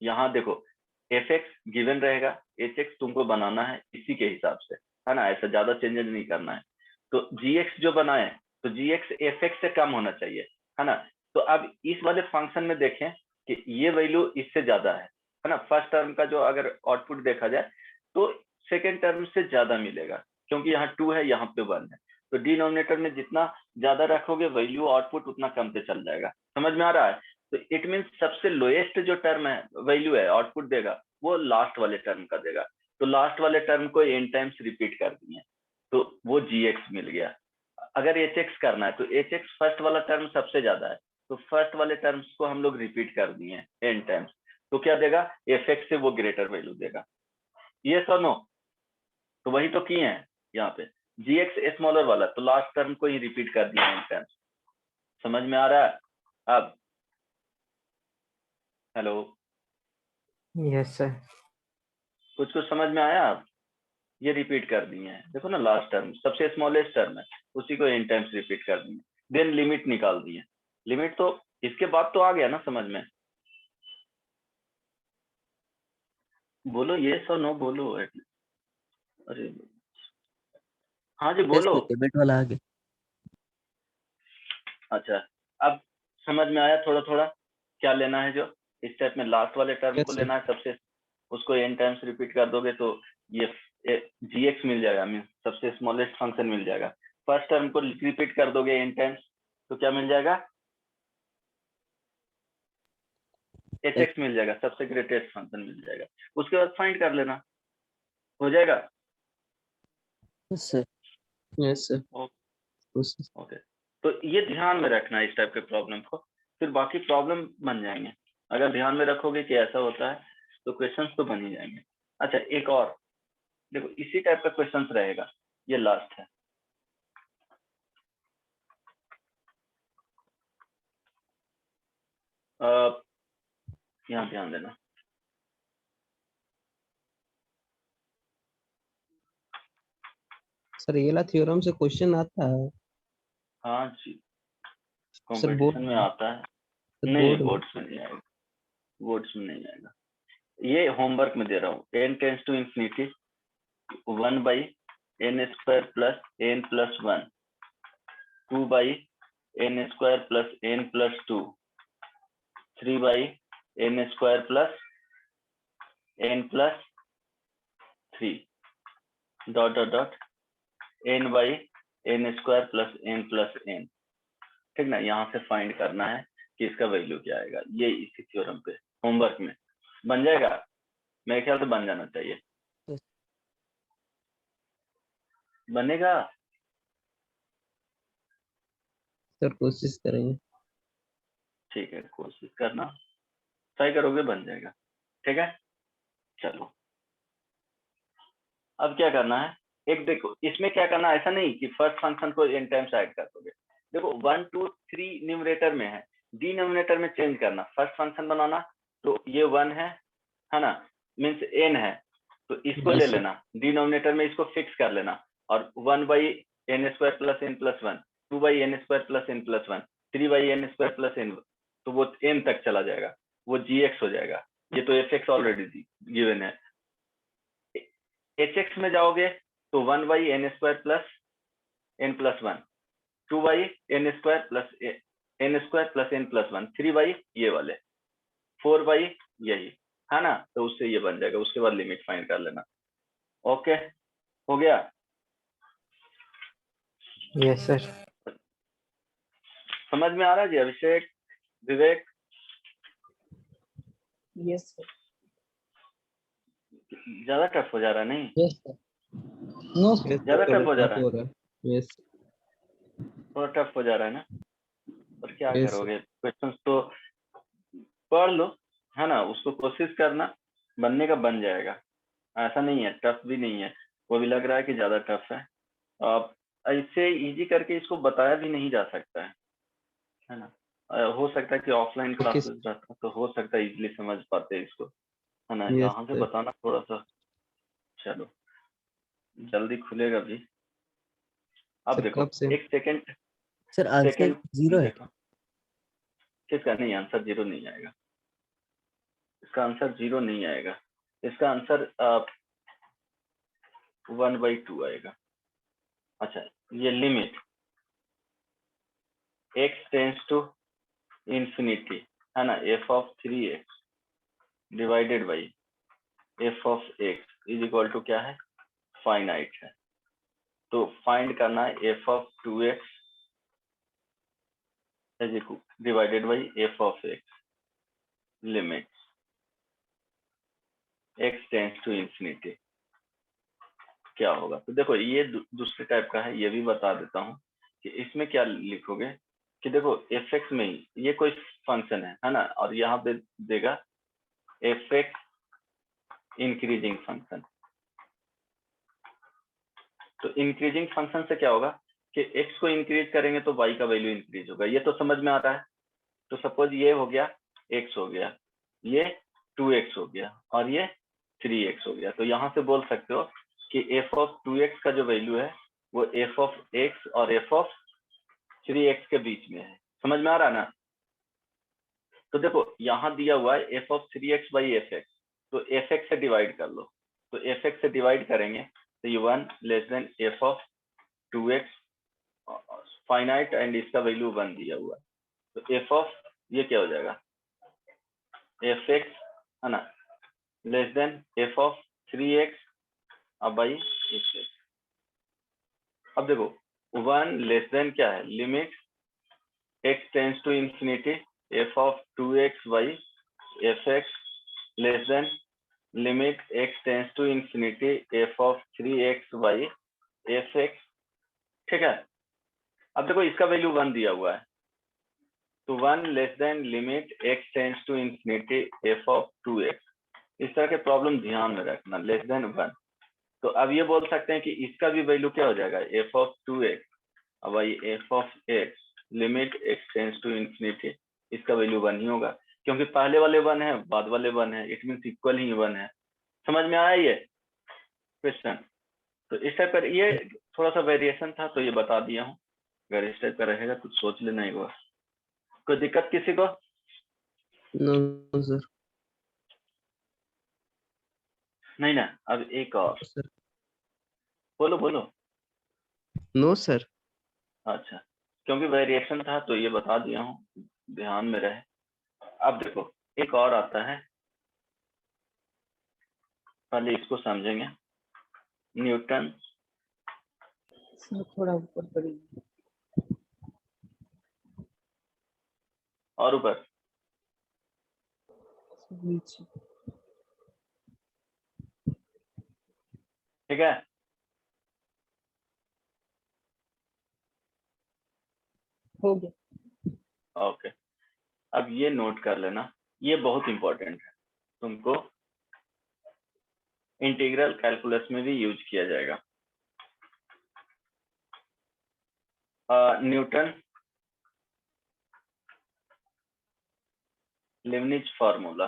Speaker 1: यहाँ देखो एफ एक्स गिवन रहेगा, एच एक्स तुमको बनाना है इसी के हिसाब से, है ना, ऐसा ज्यादा चेंजेस नहीं करना है। तो जी एक्स जो बनाए, तो जी एक्स एफ एक्स से कम होना चाहिए, है ना। तो अब इस वाले फंक्शन में देखें कि ये वैल्यू इससे ज्यादा है ना, फर्स्ट टर्म का जो अगर आउटपुट देखा जाए तो सेकेंड टर्म से ज्यादा मिलेगा, क्योंकि यहाँ 2 है, यहाँ पे 1 है। तो डिनोमिनेटर में जितना ज्यादा रखोगे वैल्यू आउटपुट उतना कम पे चल जाएगा। समझ में आ रहा है? तो इट मीन सबसे लोएस्ट जो टर्म है वैल्यू है आउटपुट देगा, वो लास्ट वाले टर्म का देगा। तो लास्ट वाले टर्म को n टाइम्स रिपीट कर दिए, तो वो gx मिल गया। अगर hx करना है तो hx फर्स्ट वाला टर्म सबसे ज्यादा है, तो फर्स्ट वाले टर्म्स को हम लोग रिपीट कर दिए n टाइम्स, तो क्या देगा, fx से वो ग्रेटर वैल्यू देगा। ये सो नो, तो वही तो किए हैं यहाँ पे, gx स्मॉलर वाला, तो लास्ट टर्म को ही रिपीट कर दिया n टाइम्स। समझ में आ रहा है? अब हेलो,
Speaker 4: यस सर।
Speaker 1: कुछ कुछ समझ में आया? आप ये रिपीट कर दिए हैं, देखो ना, लास्ट टर्म सबसे स्मॉलेस्ट टर्म है, उसी को n टाइम्स रिपीट कर दिए, देन लिमिट निकाल दिए। लिमिट तो इसके बाद तो आ गया ना समझ में? बोलो ये सो नो बोलो। अरे हाँ जी बोलो।
Speaker 2: लिमिट वाला आ गया।
Speaker 1: अच्छा, अब समझ में आया थोड़ा थोड़ा क्या लेना है, जो इस टाइप में लास्ट वाले टर्म
Speaker 3: Yes,
Speaker 1: को
Speaker 3: sir.
Speaker 1: लेना है सबसे, उसको n टाइम्स रिपीट कर दोगे तो ये gx मिल जाएगा, मीन सबसे स्मॉलेस्ट फंक्शन मिल जाएगा। फर्स्ट टर्म को रिपीट कर दोगे n टाइम्स तो क्या मिल जाएगा, hx मिल जाएगा, सबसे ग्रेटेस्ट फंक्शन मिल जाएगा। उसके बाद फाइंड कर लेना, हो जाएगा।
Speaker 2: Yes sir.
Speaker 3: Yes, sir.
Speaker 1: Okay, तो ये ध्यान में रखना है इस टाइप के प्रॉब्लम को, फिर बाकी प्रॉब्लम बन जाएंगे। अगर ध्यान में रखोगे कि ऐसा होता है तो क्वेश्चंस तो बन ही जाएंगे। अच्छा एक और देखो, इसी टाइप का क्वेश्चंस रहेगा, ये लास्ट है। यहाँ ध्यान देना,
Speaker 3: सर ये वाला थ्योरम से क्वेश्चन आता है
Speaker 1: हाँ जी,
Speaker 3: सर बोर्ड
Speaker 1: कंपटीशन में आता है।
Speaker 3: सर
Speaker 1: नहीं
Speaker 3: बोर्ड में
Speaker 1: बोर्ड्स में नहीं आएगा, बोर्ड्स में नहीं आएगा, ये होमवर्क में दे रहा हूँ। n tends to infinity 1 by n square plus n plus 1, 2 by n square plus n plus 2, 3 by n square plus n plus 3, dot dot dot n by n square plus n plus n। ठीक ना, यहाँ से find करना है कि इसका value क्या आएगा। ये इसी थ्योरम पे होमवर्क में बन जाएगा, मेरे ख्याल से बन जाना चाहिए। बनेगा?
Speaker 3: सर कोशिश करेंगे।
Speaker 1: ठीक है, कोशिश करना, ट्राई करोगे बन जाएगा। ठीक है, चलो अब क्या करना है, एक देखो इसमें क्या करना है, ऐसा नहीं कि फर्स्ट फंक्शन को n टाइम्स ऐड कर दोगे। देखो 1 2 3 न्यूमरेटर में है, डिनोमिनेटर में चेंज करना, फर्स्ट फंक्शन बनाना, तो ये 1 है ना, मीन्स n है, तो इसको ले लेना, डिनोमिनेटर में इसको फिक्स कर लेना, और 1 by n square plus n plus 1, 2 by n square plus n plus 1, 3 by n square plus n, तो वो n तक चला जाएगा, वो gx हो जाएगा। ये तो fx ऑलरेडी गिवन है। hx में जाओगे तो 1 by n square plus n plus 1, 2 by n square plus n square plus n plus 1, 3 by ये वाले, 4 by यही, है ना, तो उससे ये बन जाएगा। उसके बाद लिमिट फाइंड कर लेना। ओके, हो गया?
Speaker 4: Yes sir.
Speaker 1: समझ में आ रहा है जी अभिषेक, विवेक?
Speaker 4: Yes sir.
Speaker 1: ज्यादा टफ हो जा रहा है? नहीं
Speaker 2: यस सर। नो
Speaker 3: Yes,
Speaker 1: ज्यादा
Speaker 3: थोड़ा
Speaker 1: टफ हो जा
Speaker 3: tough
Speaker 1: रहा है?
Speaker 3: हो रहा है। Yes,
Speaker 1: थोड़ा टफ हो जा रहा है ना? और क्या
Speaker 3: yes,
Speaker 1: करोगे, क्वेश्चंस तो पढ़ लो, है ना, उसको कोशिश करना, बनने का बन जाएगा। ऐसा नहीं है, टफ भी नहीं है, वो भी लग रहा है कि ज्यादा टफ है। आप ऐसे इजी करके इसको बताया भी नहीं जा सकता है ना। हो सकता है कि ऑफलाइन
Speaker 3: Okay,
Speaker 1: क्लासेस रहता तो हो सकता है इजीली समझ पाते इसको, है ना।
Speaker 3: yes,
Speaker 1: यहाँ से
Speaker 3: sir.
Speaker 1: बताना थोड़ा सा, चलो जल्दी खुलेगा भी। अब
Speaker 3: Sir,
Speaker 1: देखो
Speaker 3: कब से?
Speaker 1: एक सेकंड,
Speaker 2: सर आंसर
Speaker 1: सेकंड
Speaker 2: 0 है।
Speaker 1: देखो किसका, नहीं आंसर 0 नहीं आएगा, इसका आंसर 0 नहीं आएगा, इसका आंसर 1/2 आएगा। अच्छा, ये limit x tends to infinity, है ना, f of 3x divided by f of x is equal to क्या है, फाइनाइट है। तो फाइंड करना है f of 2x is equal divided by f of x limit x tends to infinity क्या होगा। तो देखो ये दूसरे टाइप का है, ये भी बता देता हूँ कि इसमें क्या लिखोगे कि देखो fx में ही ये कोई फंक्शन है ना, और यहाँ पे देगा fx इंक्रीजिंग फंक्शन। तो इंक्रीजिंग फंक्शन से क्या होगा कि x को इंक्रीज करेंगे तो y का वैल्यू इंक्रीज होगा, ये तो समझ में आता है। तो सपोज ये हो गया x हो गया, ये 2x हो गया और ये 3x हो गया। तो यहाँ से बोल सकते हो कि f of 2x का जो वैल्यू है वो f of x और f of 3x के बीच में है। समझ में आ रहा है ना। तो देखो यहाँ दिया हुआ है f of 3x by fx, तो fx से डिवाइड कर लो। तो fx से डिवाइड करेंगे तो ये 1 less then f of 2x finite and इसका वैल्यू 1 दिया हुआ है। तो f of ये क्या हो जाएगा, fx, है ना, less than f of 3x अब बाई fx। अब देखो 1 लेस देन क्या है, limit x tends to infinity f of 2x by fx less than limit x tends to infinity f of 3x by fx। ठीक है। अब देखो इसका वैल्यू 1 दिया हुआ है, तो 1 less than limit x tends to infinity f of 2x। इस तरह के प्रॉब्लम ध्यान में रखना, लेस देन 1। तो अब ये बोल सकते हैं कि इसका भी वैल्यू क्या हो जाएगा, f of 2x अब ये f of x limit x tends to infinity, इसका वैल्यू 1 ही होगा क्योंकि पहले वाले 1 है बाद वाले 1 है, इट मींस इक्वल ही 1 है। समझ में आया ये क्वेश्चन। तो इस टाइप का ये थोड़ा सा वेरिएशन था तो ये बता दिया हूँ। अगर इस टाइप का रहेगा कुछ सोच लेना एक बार। कोई दिक्कत किसी को?
Speaker 3: No, sir.
Speaker 1: नहीं ना। अब एक और
Speaker 3: Sir.
Speaker 1: बोलो बोलो।
Speaker 3: No, sir.
Speaker 1: अच्छा, क्योंकि वेरिएशन था तो ये बता दिया हूँ, ध्यान में रहे। अब देखो एक और आता है, पहले इसको समझेंगे। न्यूटन
Speaker 2: थोड़ा ऊपर करिए
Speaker 1: और ऊपर
Speaker 2: नीचे।
Speaker 1: ठीक है।
Speaker 2: हो गया।
Speaker 1: ओके, अब ये नोट कर लेना, ये बहुत इंपॉर्टेंट है, तुमको इंटीग्रल कैलकुलस में भी यूज किया जाएगा। Newton Leibniz formula.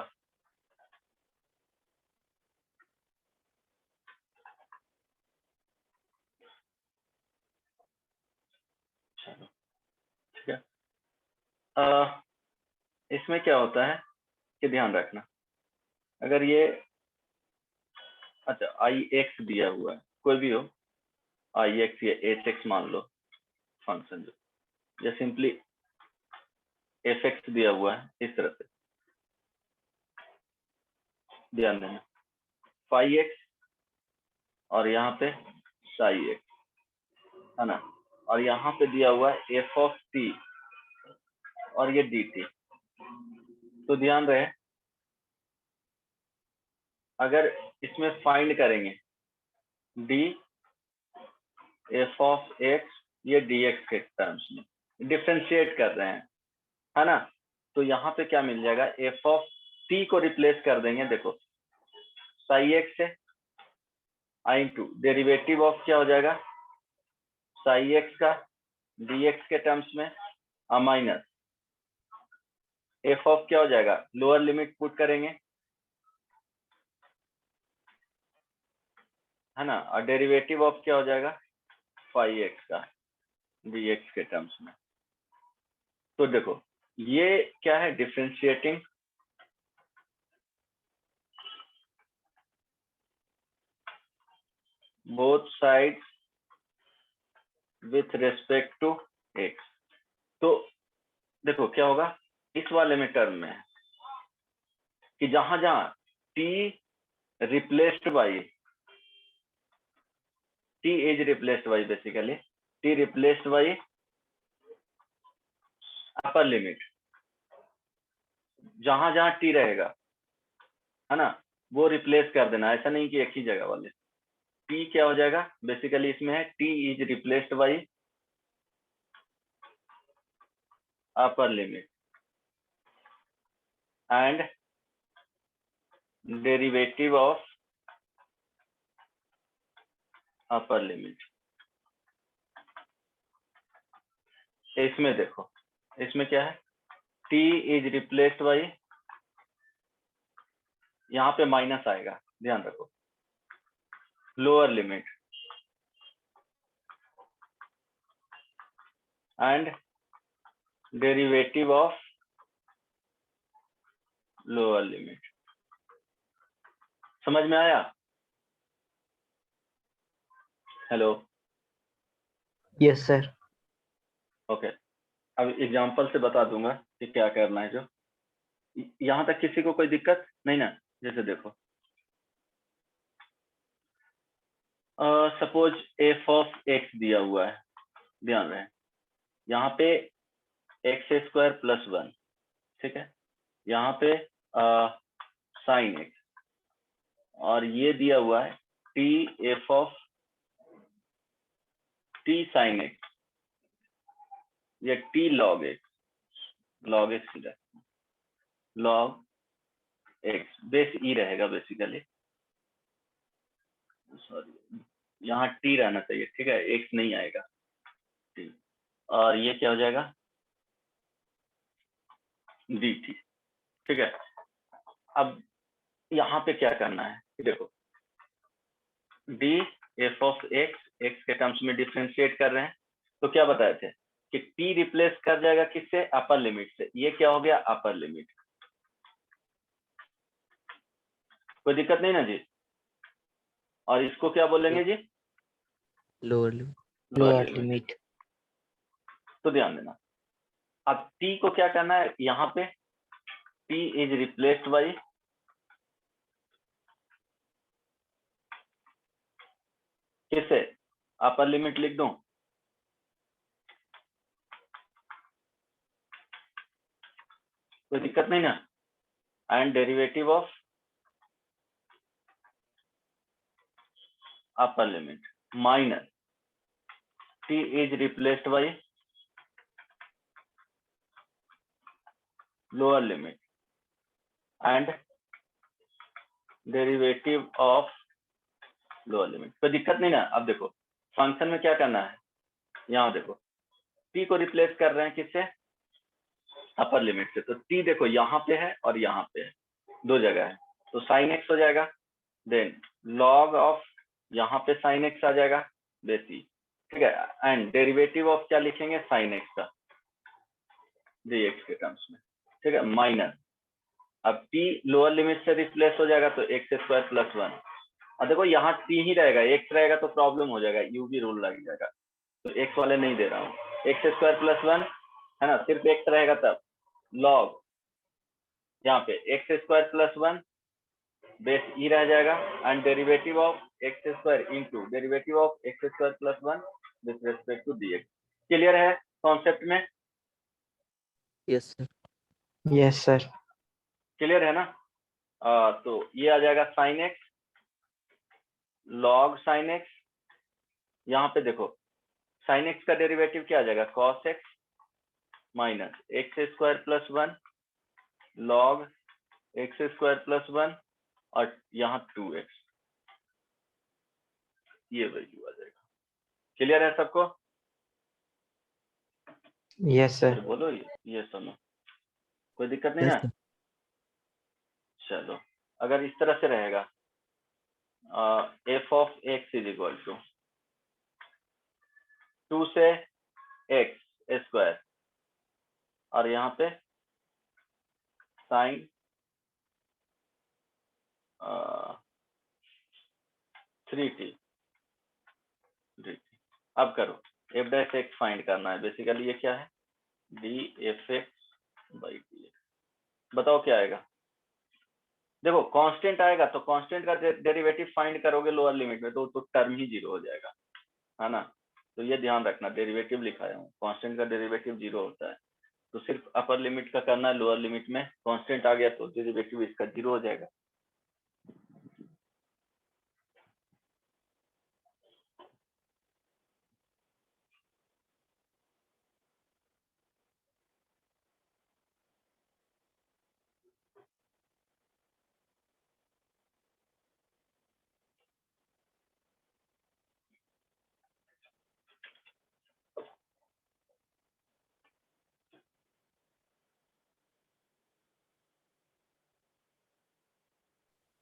Speaker 1: चलो ठीक है। इसमें क्या होता है कि ध्यान रखना, अगर ये अच्छा आई एक्स दिया हुआ है, कोई भी हो, आई एक्स या एच एक्स मान लो फंक्शन, जो या सिंपली एफ एक्स दिया हुआ है, इस तरह से ध्यान देना, फाई एक्स और यहाँ पे साई एक्स, है ना, और यहाँ पे दिया हुआ है एफ ऑफ टी और ये डी टी। तो ध्यान रहे अगर इसमें फाइंड करेंगे डी एफ ऑफ एक्स, ये डी एक्स के टर्म्स में डिफ्रेंशिएट कर रहे हैं, है ना, तो यहाँ पे क्या मिल जाएगा, एफ ऑफ टी को रिप्लेस कर देंगे, देखो साई एक्स है आई इंटू डेरिवेटिव ऑफ क्या हो जाएगा साई एक्स का डी एक्स के टर्म्स में माइनस एफ ऑफ क्या हो जाएगा, लोअर लिमिट पुट करेंगे, है ना, और डेरिवेटिव ऑफ क्या हो जाएगा फाई एक्स का डी एक्स के टर्म्स में। तो देखो ये क्या है, differentiating both sides with respect to X. तो देखो क्या होगा इस वाले में टर्म में कि जहां जहां T replaced by T is replaced by basically T replaced by upper limit, जहां जहां टी रहेगा, है ना, वो रिप्लेस कर देना, ऐसा नहीं कि एक ही जगह वाले। टी क्या हो जाएगा बेसिकली इसमें है T is replaced by upper limit and derivative of upper limit. इसमें देखो इसमें क्या है टी इज रिप्लेस्ड बाई, यहाँ पे माइनस आएगा ध्यान रखो, lower limit and derivative of lower limit. समझ में आया? Hello,
Speaker 4: yes sir.
Speaker 1: ओके। अब एग्जांपल से बता दूंगा कि क्या करना है। जो यहाँ तक किसी को कोई दिक्कत नहीं ना? जैसे देखो सपोज एफ ऑफ एक्स दिया हुआ है, ध्यान रहे यहाँ पे एक्स स्क्वायर प्लस 1, ठीक है, यहाँ पे साइन एक्स, और ये दिया हुआ है t f of t sine x या t log x, log x log x base e रहेगा बेसिकली, सॉरी यहाँ टी रहना चाहिए, ठीक है, एक्स नहीं आएगा टी, और ये क्या हो जाएगा डी टी, ठीक है। अब यहाँ पे क्या करना है, देखो D F of x x के टर्म्स में डिफरेंशिएट कर रहे हैं, तो क्या बताए थे कि टी रिप्लेस कर जाएगा किससे, अपर लिमिट से, ये क्या हो गया अपर लिमिट, कोई दिक्कत नहीं ना जी? और इसको क्या बोलेंगे जी,
Speaker 2: लोअर लिमिट।
Speaker 4: Lower limit.
Speaker 1: तो ध्यान देना, अब टी को क्या करना है, यहाँ पे टी इज रिप्लेस्ड बाई किससे, अपर लिमिट लिख दूं, कोई दिक्कत नहीं ना, and derivative of upper limit minus T is replaced by lower limit and derivative of lower limit, कोई दिक्कत नहीं ना। अब देखो फंक्शन में क्या करना है, यहाँ देखो टी को रिप्लेस कर रहे हैं किससे, अपर लिमिट से, तो टी देखो यहाँ पे है और यहाँ पे है, दो जगह है, तो साइन एक्स हो जाएगा, देन लॉग ऑफ यहाँ पे साइन एक्स आ जाएगा बेसी, ठीक है, एंड डेरिवेटिव ऑफ क्या लिखेंगे साइन एक्स का डी एक्स के टर्म्स में, ठीक है, माइनस, अब टी लोअर लिमिट से रिप्लेस हो जाएगा तो एक्स स्क्वायर प्लस 1, और देखो यहाँ टी ही रहेगा, एक्स रहेगा तो प्रॉब्लम हो जाएगा, यू भी रूल लग जाएगा, तो एक्स वाले नहीं दे रहा हूँ, एक्स स्क्वायर प्लस 1 है ना, सिर्फ एक्स रहेगा तब, लॉग यहाँ पे X square plus 1 base E रह जाएगा, and derivative of X square into derivative of X square plus 1 with respect to D X. Clear है कॉन्सेप्ट में?
Speaker 2: Yes sir.
Speaker 4: Yes sir.
Speaker 1: Clear है ना? तो ये आ जाएगा sine X log sine X. यहाँ पे देखो साइन एक्स का डेरिवेटिव क्या आ जाएगा, cos x minus x square plus 1 log x square plus 1 और यहाँ 2x, ये वैल्यू आ जाएगा। क्लियर है सबको?
Speaker 4: Yes,
Speaker 1: फिर
Speaker 4: sir.
Speaker 1: बोलो ये सुनो, कोई दिक्कत नहीं
Speaker 2: Yes,
Speaker 1: ना?
Speaker 2: sir.
Speaker 1: चलो अगर इस तरह से रहेगा F of X is equal to 2 से एक्स स्क्वायर और यहाँ पे साइन 3t dt। अब करो एफ डैश एक्स फाइंड करना है। बेसिकली ये क्या है, D F x by D x. बताओ क्या आएगा? देखो कांस्टेंट आएगा तो कांस्टेंट का डेरिवेटिव फाइंड करोगे लोअर लिमिट में तो टर्म ही जीरो हो जाएगा, है ना? तो ये ध्यान रखना, डेरिवेटिव लिखाया हूँ, कांस्टेंट का डेरिवेटिव जीरो होता है। तो सिर्फ अपर लिमिट का करना है, लोअर लिमिट में कांस्टेंट आ गया तो डेरिवेटिव इसका जीरो हो जाएगा।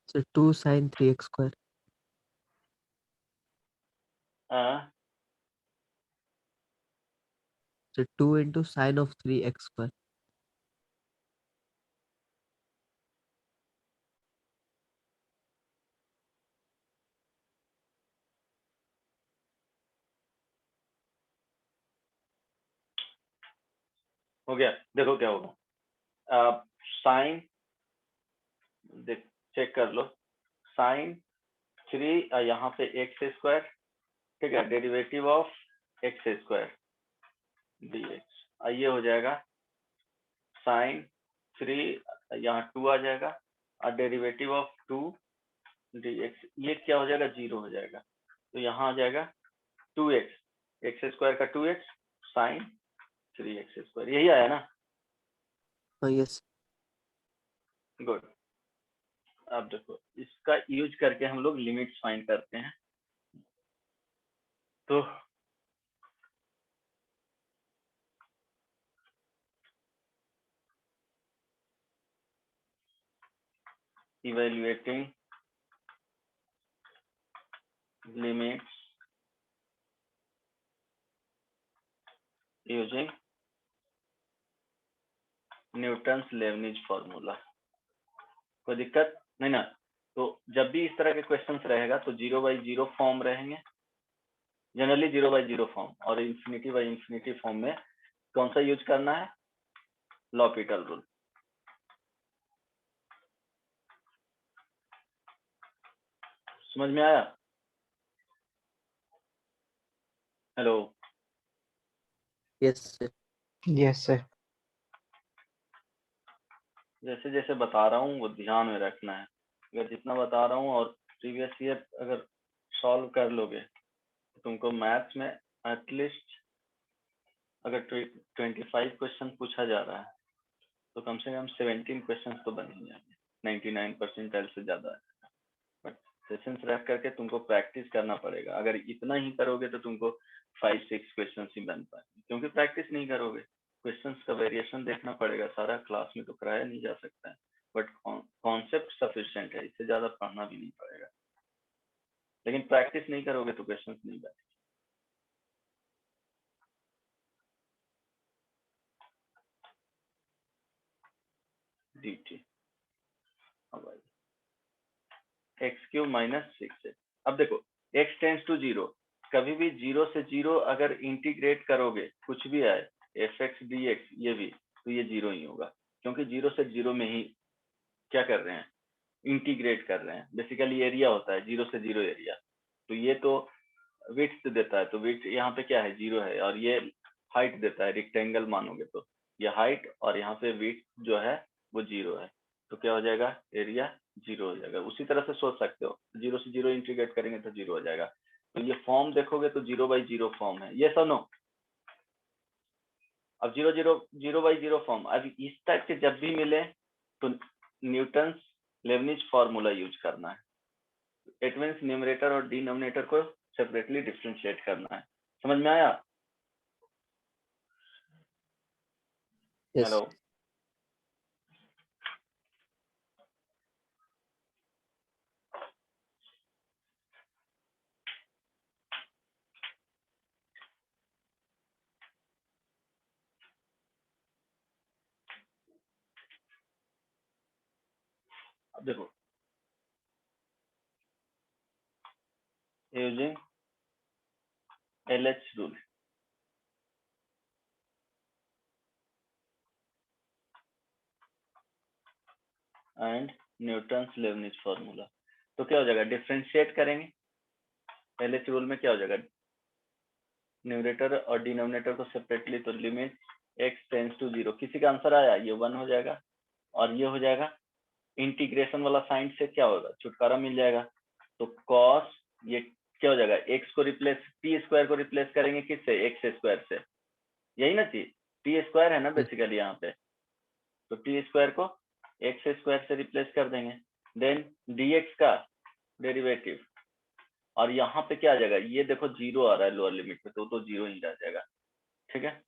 Speaker 2: So 2 sin 3x square.
Speaker 1: हाँ,
Speaker 2: So 2 into sine of 3x square.
Speaker 1: हो गया। देखो क्या होगा, साइन देख चेक कर लो, साइन 3 यहाँ पे एक्स स्क्वायर, ठीक है, derivative of X square dx, ये हो जाएगा साइन 3 यहाँ 2 आ जाएगा और डेरिवेटिव ऑफ 2 dx, ये क्या हो जाएगा, जीरो हो जाएगा। तो यहाँ आ जाएगा 2x एक्स स्क्वायर का 2x साइन 3x स्क्वायर, यही आया ना?
Speaker 2: Oh yes.
Speaker 1: गुड। अब देखो इसका यूज करके हम लोग लिमिट्स फाइंड करते हैं। तो evaluating limits using Newton's Lebanese formula. कोई दिक्कत नहीं ना? तो जब भी इस तरह के क्वेश्चंस रहेगा तो 0/0 फॉर्म रहेंगे, जनरली 0/0 फॉर्म, और इंफिनिटी फॉर्म में कौन सा यूज करना है, लॉपिटल रूल। समझ में आया? Hello?
Speaker 2: Yes, sir.
Speaker 4: Yes, sir.
Speaker 1: जैसे जैसे बता रहा हूँ वो ध्यान में रखना है। अगर जितना बता रहा हूँ और प्रीवियस ईयर अगर सॉल्व कर लोगे तो तुमको मैथ्स में एटलीस्ट अगर 25 क्वेश्चन पूछा जा रहा है तो कम से कम 17 क्वेश्चन तो बन ही जाएंगे, 99% से ज्यादा है। बट सेशंस रख करके तुमको प्रैक्टिस करना पड़ेगा। अगर इतना ही करोगे तो तुमको 5-6 क्वेश्चन ही बन पाएंगे, क्योंकि प्रैक्टिस नहीं करोगे। क्वेश्चंस का वेरिएशन देखना पड़ेगा, सारा क्लास में तो कराया नहीं जा सकता है, बट कॉन्सेप्ट सफिशिएंट है, इससे ज्यादा पढ़ना भी नहीं पड़ेगा। लेकिन प्रैक्टिस नहीं करोगे तो क्वेश्चंस नहीं बनेंगे। dt x cube minus 6x। अब देखो x टेंस टू 0, कभी भी 0 से 0 अगर इंटीग्रेट करोगे कुछ भी आए fx dx, ये भी तो ये 0 ही होगा, क्योंकि 0 से 0 में ही क्या कर रहे हैं, इंटीग्रेट कर रहे हैं। बेसिकली एरिया होता है 0 से 0 एरिया, तो ये तो विड्थ देता है, तो विड्थ यहाँ पे क्या है, 0 है, और ये हाइट देता है, रेक्टेंगल मानोगे तो ये हाइट, और यहाँ पे विड्थ जो है वो 0 है। तो क्या हो जाएगा, एरिया 0 हो जाएगा। उसी तरह से सोच सकते हो, 0 से 0 इंटीग्रेट करेंगे तो 0 हो जाएगा। तो ये फॉर्म देखोगे तो 0/0 फॉर्म है, ये सब नो। अब 0/0 फॉर्म, अब इस टाइप के जब भी मिले तो न्यूटन्स लेबनिज फॉर्मूला यूज करना है। इट मीन्स न्यूमरेटर और डिनोमिनेटर को सेपरेटली डिफरेंशिएट करना है। समझ में आया?
Speaker 3: Yes.
Speaker 1: हेलो, अब देखो, using LH rule and Newton's Lebanese formula, तो क्या हो जाएगा, डिफरेंशिएट करेंगे। LH रूल में क्या हो जाएगा, न्यूमरेटर और डिनोमिनेटर को सेपरेटली, तो लिमिट x टेंड्स टू 0, किसी का आंसर आया, ये 1 हो जाएगा और ये हो जाएगा। इंटीग्रेशन वाला साइन से क्या होगा, छुटकारा मिल जाएगा। तो cos, ये क्या हो जाएगा, x को रिप्लेस, t स्क्वायर को रिप्लेस करेंगे किससे, x स्क्वायर से, यही ना चीज, t स्क्वायर है ना बेसिकली यहाँ पे, तो t स्क्वायर को x स्क्वायर से रिप्लेस कर देंगे। देन dx का डेरिवेटिव, और यहाँ पे क्या आ जाएगा, ये देखो 0 आ रहा है लोअर लिमिट पे, तो 0 ही रह जाएगा, ठीक है।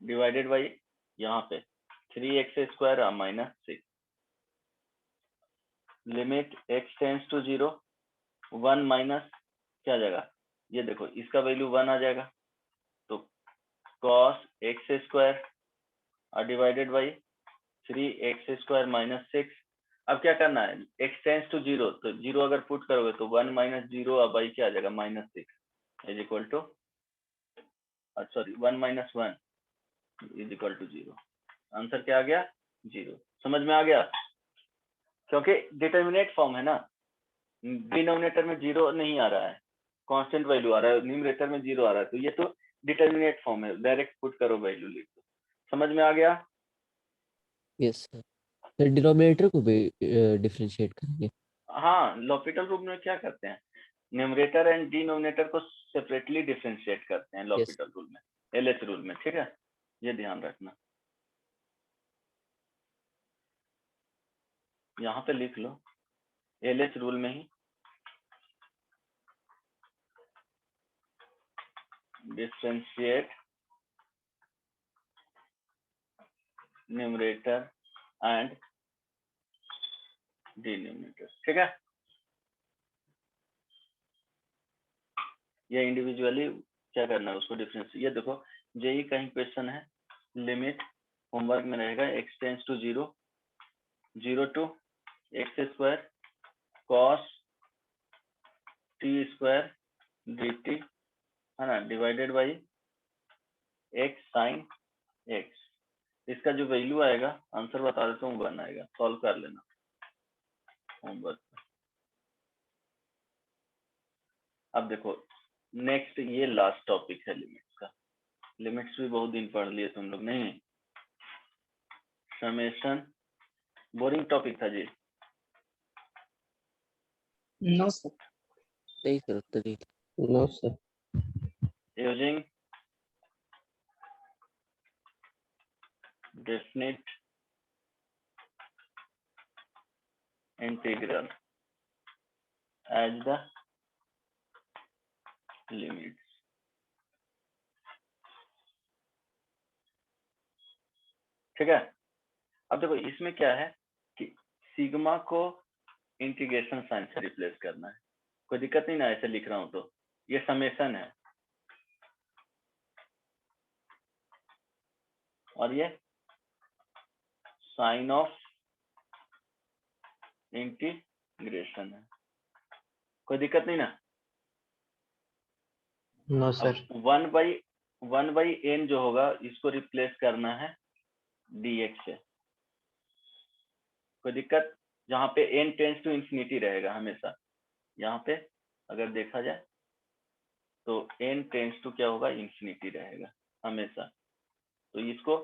Speaker 1: डिवाइडेड बाई यहाँ पे 3x² -6, limit x tends to 0, 1 minus क्या आ जाएगा, ये देखो इसका वैल्यू 1 आ जाएगा, तो cos x² और डिवाइडेड बाई 3x² -6। अब क्या करना है, x टेंड्स टू 0, तो 0 अगर पुट करोगे तो 1 - 0 अब बाई क्या आ जाएगा, -6 is equal to, sorry 1 - 1 is equal to 0। Answer क्या आ गया, 0। समझ में आ गया? क्योंकि डिटर्मिनेट फॉर्म है ना, डिनोमिनेटर में 0 नहीं आ रहा है, कांस्टेंट वैल्यू आ रहा है, न्यूमरेटर में 0 आ रहा है, तो ये तो डिटर्मिनेट फॉर्म है, डायरेक्ट पुट करो वैल्यू लिख दो। समझ में आ गया?
Speaker 2: Yes sir. सर डिनोमिनेटर को भी डिफरेंशिएट करेंगे?
Speaker 1: हाँ, लॉपिटल रूल में क्या करते हैं, न्यूमरेटर एंड डिनोमिनेटर को सेपरेटली डिफरेंशिएट करते हैं
Speaker 2: यस।
Speaker 1: लॉपिटल रूल में, LH रूल में, ठीक है, ये ध्यान रखना। यहाँ पे लिख लो LH रूल में ही डिफरेंशिएट न्यूमरेटर एंड डिनोमिनेटर, ठीक है। ये इंडिविजुअली क्या करना है, उसको डिफरेंस, ये देखो जेई कहीं क्वेश्चन है, लिमिट होमवर्क में रहेगा x tends to 0, 0 to x² cos t² dt, है ना, divided by x sin x। इसका जो वैल्यू आएगा, आंसर बता देता हूँ, 1 आएगा, सॉल्व कर लेना होमवर्क। अब देखो नेक्स्ट, ये लास्ट टॉपिक है लिमिट्स का। लिमिट्स भी बहुत दिन पढ़ लिए तुम लोग, नहीं? समेशन बोरिंग टॉपिक था जी?
Speaker 4: No, sir.
Speaker 2: नहीं सर, उत्तर नहीं।
Speaker 3: No, sir.
Speaker 1: Using definite integral as the limits, ठीक है। अब देखो इसमें क्या है कि सिग्मा को इंटीग्रेशन साइन से रिप्लेस करना है, कोई दिक्कत नहीं ना, ऐसे लिख रहा हूं तो ये समेशन है, और ये साइन ऑफ इंटीग्रेशन है, कोई दिक्कत नहीं ना।
Speaker 4: No, sir.
Speaker 1: 1/n जो होगा इसको रिप्लेस करना है dx से, कोई दिक्कत, जहाँ पे n टेंड्स टू इंफिनिटी रहेगा हमेशा। यहाँ पे अगर देखा जाए तो n टेंड्स टू क्या होगा, इंफिनिटी रहेगा हमेशा, तो इसको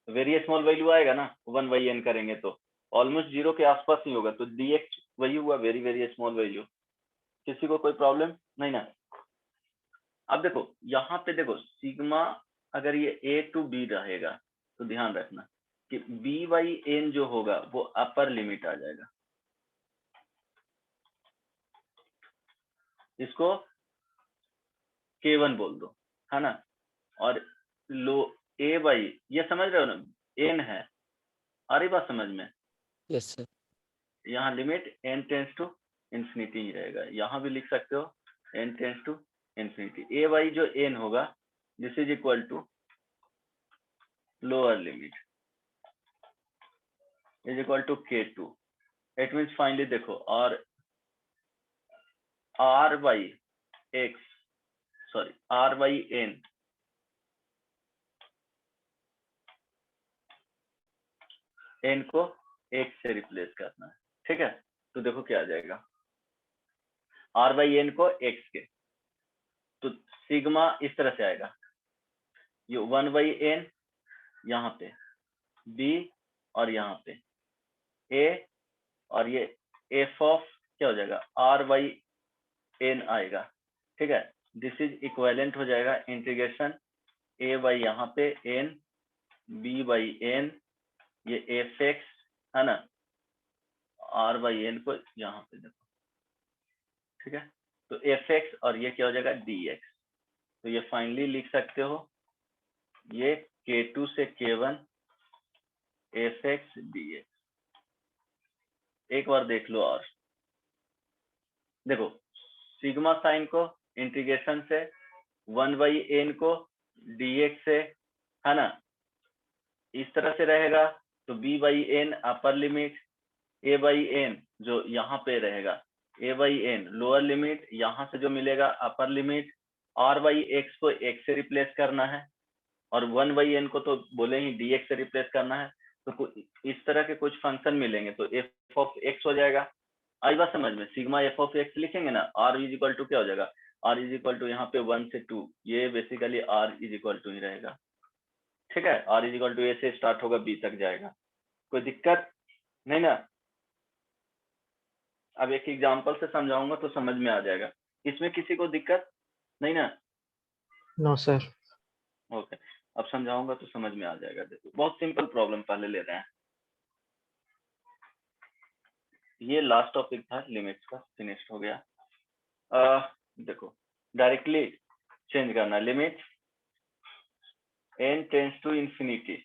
Speaker 1: वेरी स्मॉल वैल्यू आएगा ना 1/n करेंगे तो ऑलमोस्ट 0 के आसपास ही होगा, तो dx वही हुआ वेरी वेरी स्मॉल वैल्यू। किसी को कोई प्रॉब्लम नहीं ना? अब देखो यहाँ पे देखो सिग्मा अगर ये a टू b रहेगा तो ध्यान रखना कि b/n जो होगा वो अपर लिमिट आ जाएगा, इसको k1 बोल दो, है ना? और लो a/, ये समझ रहे हो ना, n है, आ रही बात समझ में?
Speaker 3: Yes sir.
Speaker 1: यहाँ limit n tends to infinity ही रहेगा, यहाँ भी लिख सकते हो n tends to infinity. a/, जो n होगा this is equal to lower limit is equal to k2। It means finally देखो, और r/n n को x से रिप्लेस करना है, ठीक है? तो देखो क्या आ जाएगा, r/n को x के, तो सिग्मा इस तरह से आएगा, ये 1/n यहाँ पे, b और यहाँ पे a, और ये f ऑफ क्या हो जाएगा r/n आएगा, ठीक है? दिस इज इक्विवेलेंट हो जाएगा इंटीग्रेशन a/, यहाँ पे n, b/n, ये fx है ना, r/n को यहाँ पे देखो, ठीक है? तो fx और ये क्या हो जाएगा dx, तो ये फाइनली लिख सकते हो ये k2 से k1 fx dx। एक बार देख लो, और देखो सिग्मा साइन को इंटीग्रेशन से 1/n को dx से, है ना, इस तरह से रहेगा, तो b/n अपर लिमिट, a/n जो यहाँ पे रहेगा a/n लोअर लिमिट, यहाँ से जो मिलेगा अपर लिमिट, r/x को x से रिप्लेस करना है, और 1/n को तो बोले ही dx से रिप्लेस करना है, तो इस तरह के कुछ फंक्शन मिलेंगे तो f ऑफ x हो जाएगा। आई बात समझ में? सिग्मा f ऑफ x लिखेंगे ना, r इज इक्वल टू क्या हो जाएगा, r इज इक्वल टू यहाँ पे 1 से 2, ये basically r is equal to ही रहेगा, ठीक है? r is equal to a से स्टार्ट होगा b तक जाएगा, कोई दिक्कत नहीं ना? अब एक एग्जांपल से समझाऊंगा तो समझ में आ जाएगा, इसमें किसी को दिक्कत नहीं ना?
Speaker 4: No, sir.
Speaker 1: ओके, अब समझाऊंगा तो समझ में आ जाएगा। देखो बहुत सिंपल प्रॉब्लम पहले ले रहे हैं, ये लास्ट टॉपिक था लिमिट्स का, फिनिश हो गया। देखो डायरेक्टली चेंज करना, limit n tends to infinity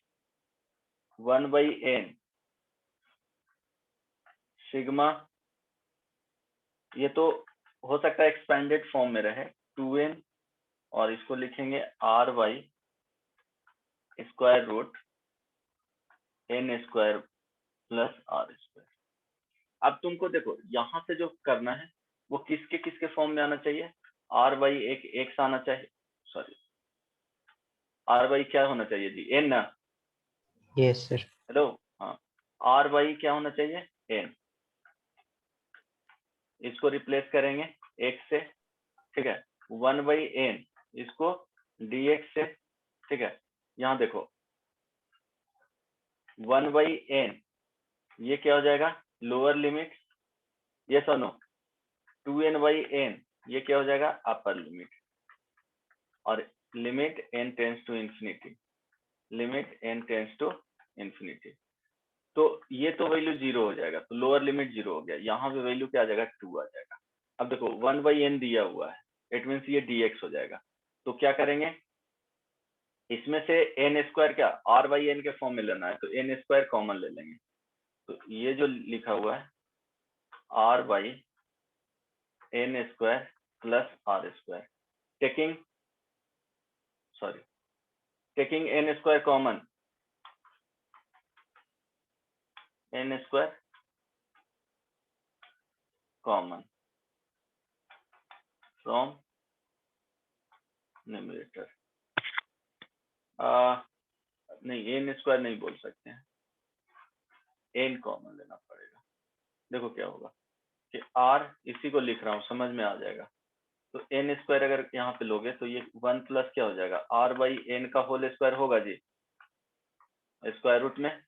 Speaker 1: 1/n sigma, ये तो हो सकता है एक्सपेंडेड फॉर्म में रहे 2n, और इसको लिखेंगे r/√n² प्लस r²। अब तुमको देखो यहाँ से जो करना है वो किसके किसके फॉर्म में आना चाहिए, r/एक x आना चाहिए, सॉरी r/, क्या होना चाहिए जी, n ना?
Speaker 4: Yes, sir.
Speaker 1: हेलो, हाँ, r/, क्या होना चाहिए, n, इसको रिप्लेस करेंगे x से, ठीक है? 1/n इसको dx से, ठीक है? यहाँ देखो 1/n ये क्या हो जाएगा लोअर लिमिट, यस और नो? 2n/n ये क्या हो जाएगा अपर लिमिट, और limit n tends to infinity, limit n tends to infinity, तो ये तो वैल्यू 0 हो जाएगा, तो लोअर लिमिट 0 हो गया, यहाँ पे वैल्यू क्या आ जाएगा 2 आ जाएगा। अब देखो 1/n दिया हुआ है, इट मीन्स ये dx हो जाएगा, तो क्या करेंगे, इसमें से n² क्या r/n के फॉर्म में लेना है, तो n² कॉमन ले लेंगे, तो ये जो लिखा हुआ है r/n² plus r², taking n² common, n² common from numerator, नहीं n² नहीं बोल सकते हैं, n कॉमन लेना पड़ेगा। देखो क्या होगा कि r इसी को लिख रहा हूँ, समझ में आ जाएगा, तो n² अगर यहाँ पे लोगे तो ये 1 प्लस क्या हो जाएगा r/n का होल स्क्वायर होगा जी, स्क्वायर रूट में,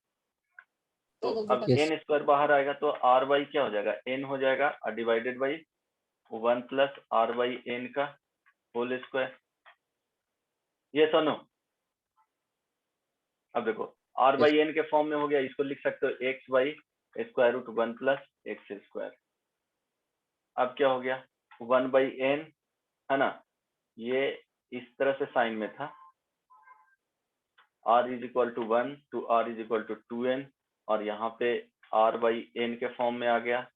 Speaker 1: तो अब
Speaker 2: Yes.
Speaker 1: एन स्क्वायर बाहर आएगा तो आर बाई क्या हो जाएगा, एन हो जाएगा और divided by 1 plus R by N का होल स्क्वायर। ये सुनो, अब देखो आर बाई एन के फॉर्म में हो गया, इसको लिख सकते हो X by square root 1 plus X square. अब क्या हो गया 1 बाई एन, है ना, ये इस तरह से साइन में था, r is equal to 1 to r is equal to 2n, और यहाँ पे r बाई एन के फॉर्म में आ गया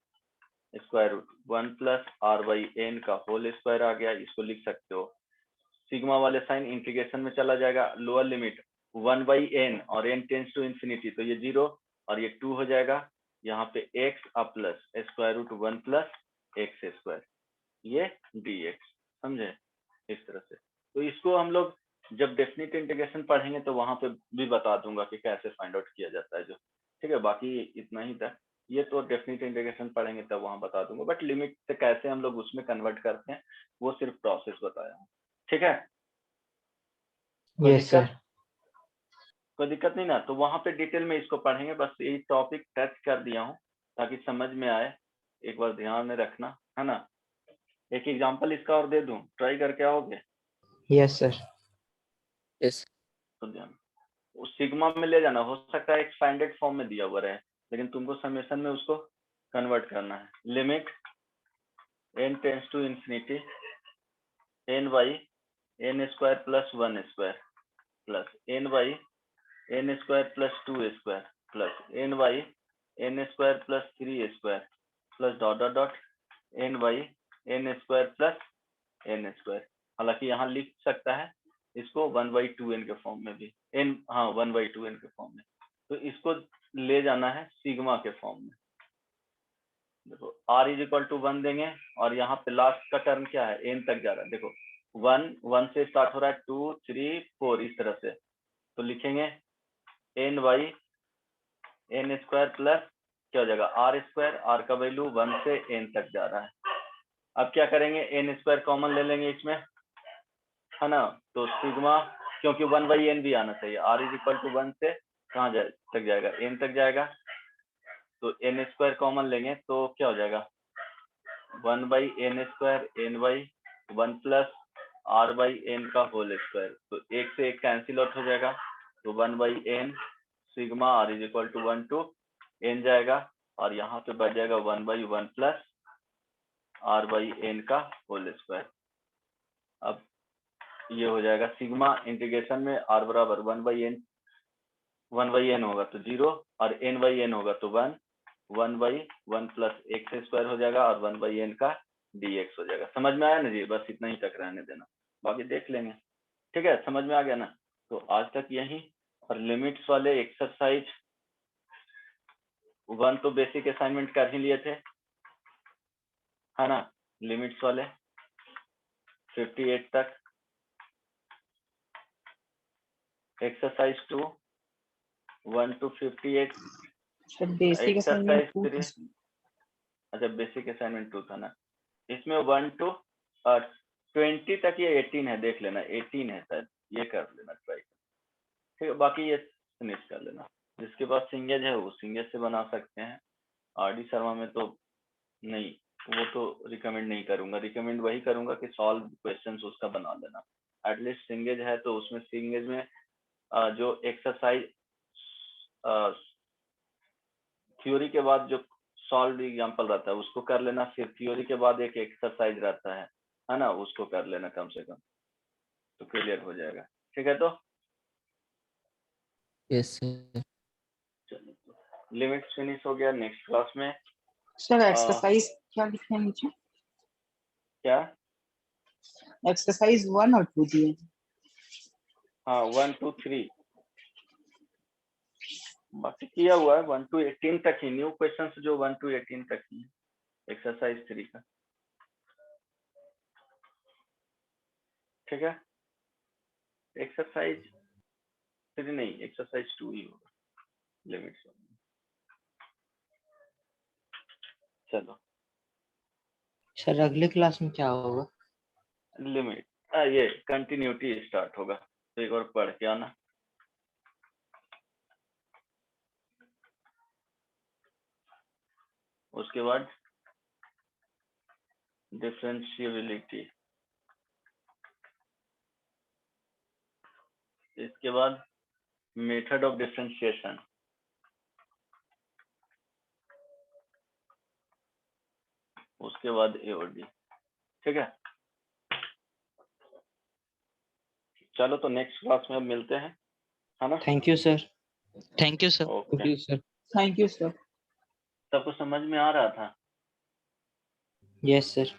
Speaker 1: square root 1 plus r by N का होल स्क्वायर आ गया। इसको लिख सकते हो, सिग्मा वाले साइन इंटीग्रेशन में चला जाएगा, लोअर लिमिट 1 बाई एन और n टेंस टू इंफिनिटी, तो ये 0 और ये 2 हो जाएगा, यहाँ पे x और plus square root 1 plus X square, ये dx, समझे इस तरह से। तो इसको हम लोग जब डेफिनेट इंटीग्रेशन पढ़ेंगे तो वहां पे भी बता दूंगा कि कैसे फाइंड आउट किया जाता है जो, ठीक है। बाकी इतना ही था, ये तो डेफिनेट इंटीग्रेशन पढ़ेंगे तब वहां बता दूंगा, बट लिमिट से कैसे हम लोग उसमें कन्वर्ट करते हैं वो सिर्फ प्रोसेस बताया हूँ, ठीक है। कोई
Speaker 4: Yes, sir.
Speaker 1: दिक्कत, कोई दिक्कत नहीं ना, तो वहां पे डिटेल में इसको पढ़ेंगे, बस यही टॉपिक टच कर दिया हूँ ताकि समझ में आए, एक बार ध्यान में रखना, है ना। एक एग्जांपल इसका और दे दूं, ट्राई करके आओगे?
Speaker 4: Yes, sir.
Speaker 2: Yes.
Speaker 1: तो ध्यान उस सिग्मा में ले जाना, हो सकता है एक्सपेंडेड फॉर्म में दिया हुआ रहे, लेकिन तुमको समेशन में उसको कन्वर्ट करना है। Limit n tends to infinity n by n square plus 1 square plus n by n square plus 2 square plus n by n square plus 3 square plus dot dot dot n by n square plus n square. हालांकि यहाँ लिख सकता है इसको 1/2n के form में भी, n, हाँ 1/2n के फॉर्म में, तो इसको ले जाना है सिग्मा के फॉर्म में। देखो r इज इक्वल टू 1 देंगे और यहाँ पे लास्ट का टर्म क्या है, n तक जा रहा है, देखो 1 से स्टार्ट हो रहा है, 2 3 4 इस तरह से, तो लिखेंगे n by n square plus क्या हो जाएगा r स्क्वायर, r का वैल्यू 1 से n तक जा रहा है। अब क्या करेंगे, n स्क्वायर कॉमन ले लेंगे इसमें, है ना, तो सिग्मा, क्योंकि 1/n भी आना चाहिए, r इज इक्वल टू 1 से कहाँ तक जाएगा, n तक जाएगा, तो n स्क्वायर कॉमन लेंगे तो क्या हो जाएगा 1/n square n by 1 plus r by n का होल स्क्वायर, तो एक से एक कैंसिल आउट हो जाएगा, तो 1/n sigma r is equal to 1 to n जाएगा, और यहाँ पे बच जाएगा 1/1 प्लस r बाई n का होल स्क्वायर। अब ये हो जाएगा सिग्मा इंटीग्रेशन में r बराबर 1/n होगा तो 0 और n/n होगा तो 1/1 प्लस एक्स स्क्वायर हो जाएगा और 1/n का dx हो जाएगा। समझ में आया ना जी, बस इतना ही तक रहने देना, बाकी देख लेंगे, ठीक है, समझ में आ गया ना। तो आज तक यही, और लिमिट्स वाले एक्सरसाइज 1 तो बेसिक असाइनमेंट कर ही लिए थे, है ना, लिमिट्स वाले 58 तक। Exercise 2 1 to 58,
Speaker 5: sir basic
Speaker 1: exercise
Speaker 5: assignment
Speaker 1: 3, अच्छा बेसिक असाइनमेंट 2 था ना, इसमें 1 to 20 तक ये 18 है, देख लेना 18 है शायद, ये कर लेना ट्राई, ठीक है। बाकी ये फिनिश कर लेना, जिसके पास सिंगेज है वो सिंगेज से बना सकते हैं, आरडी शर्मा में तो नहीं, वो तो रिकमेंड नहीं करूंगा, रिकमेंड वही करूंगा कि सॉल्व क्वेश्चंस उसका बना लेना, एटलीस्ट सिंगेज है तो उसमें सिंगेज में जो एक्सरसाइज थ्योरी के बाद जो सॉल्व एग्जांपल रहता है उसको कर लेना, फिर थ्योरी के बाद एक एक्सरसाइज रहता है ना, उसको कर लेना कम से कम, तो क्लियर हो जाएगा, ठीक है। तो
Speaker 2: Yes, sir.
Speaker 1: चलिए, तो लिमिट्स फिनिश हो गया, नेक्स्ट क्लास में
Speaker 5: सर एक्सरसाइज क्या लिखे हैं नीचे?
Speaker 1: क्या,
Speaker 5: एक्सरसाइज 1 और 2 दिए।
Speaker 1: हाँ 1 2 3 बाकी किया हुआ है, 1 to 18 तक ही, न्यू क्वेश्चंस जो 1 to 18 तक ही एक्सरसाइज 3 का, ठीक है। एक्सरसाइज 3 नहीं, एक्सरसाइज 2 ही होगा लिमिट्स। चलो
Speaker 4: सर अगले क्लास में क्या होगा?
Speaker 1: लिमिट ये कंटिन्यूटी स्टार्ट होगा, तो एक बार पढ़ के आना। उसके बाद डिफरेंशिएबिलिटी, इसके बाद मेथड ऑफ डिफरेंशिएशन, उसके बाद ए और डी। ठीक है, चलो तो नेक्स्ट क्लास में अब मिलते हैं, है ना?
Speaker 4: Thank you sir. Thank you sir.
Speaker 1: Okay,
Speaker 3: sir.
Speaker 5: Thank you sir.
Speaker 1: सबको समझ में आ रहा था?
Speaker 4: Yes sir.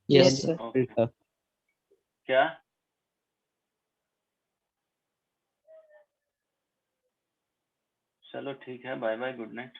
Speaker 5: Yes sir.
Speaker 1: Okay, क्या? चलो ठीक है, बाय बाय, गुड नाइट।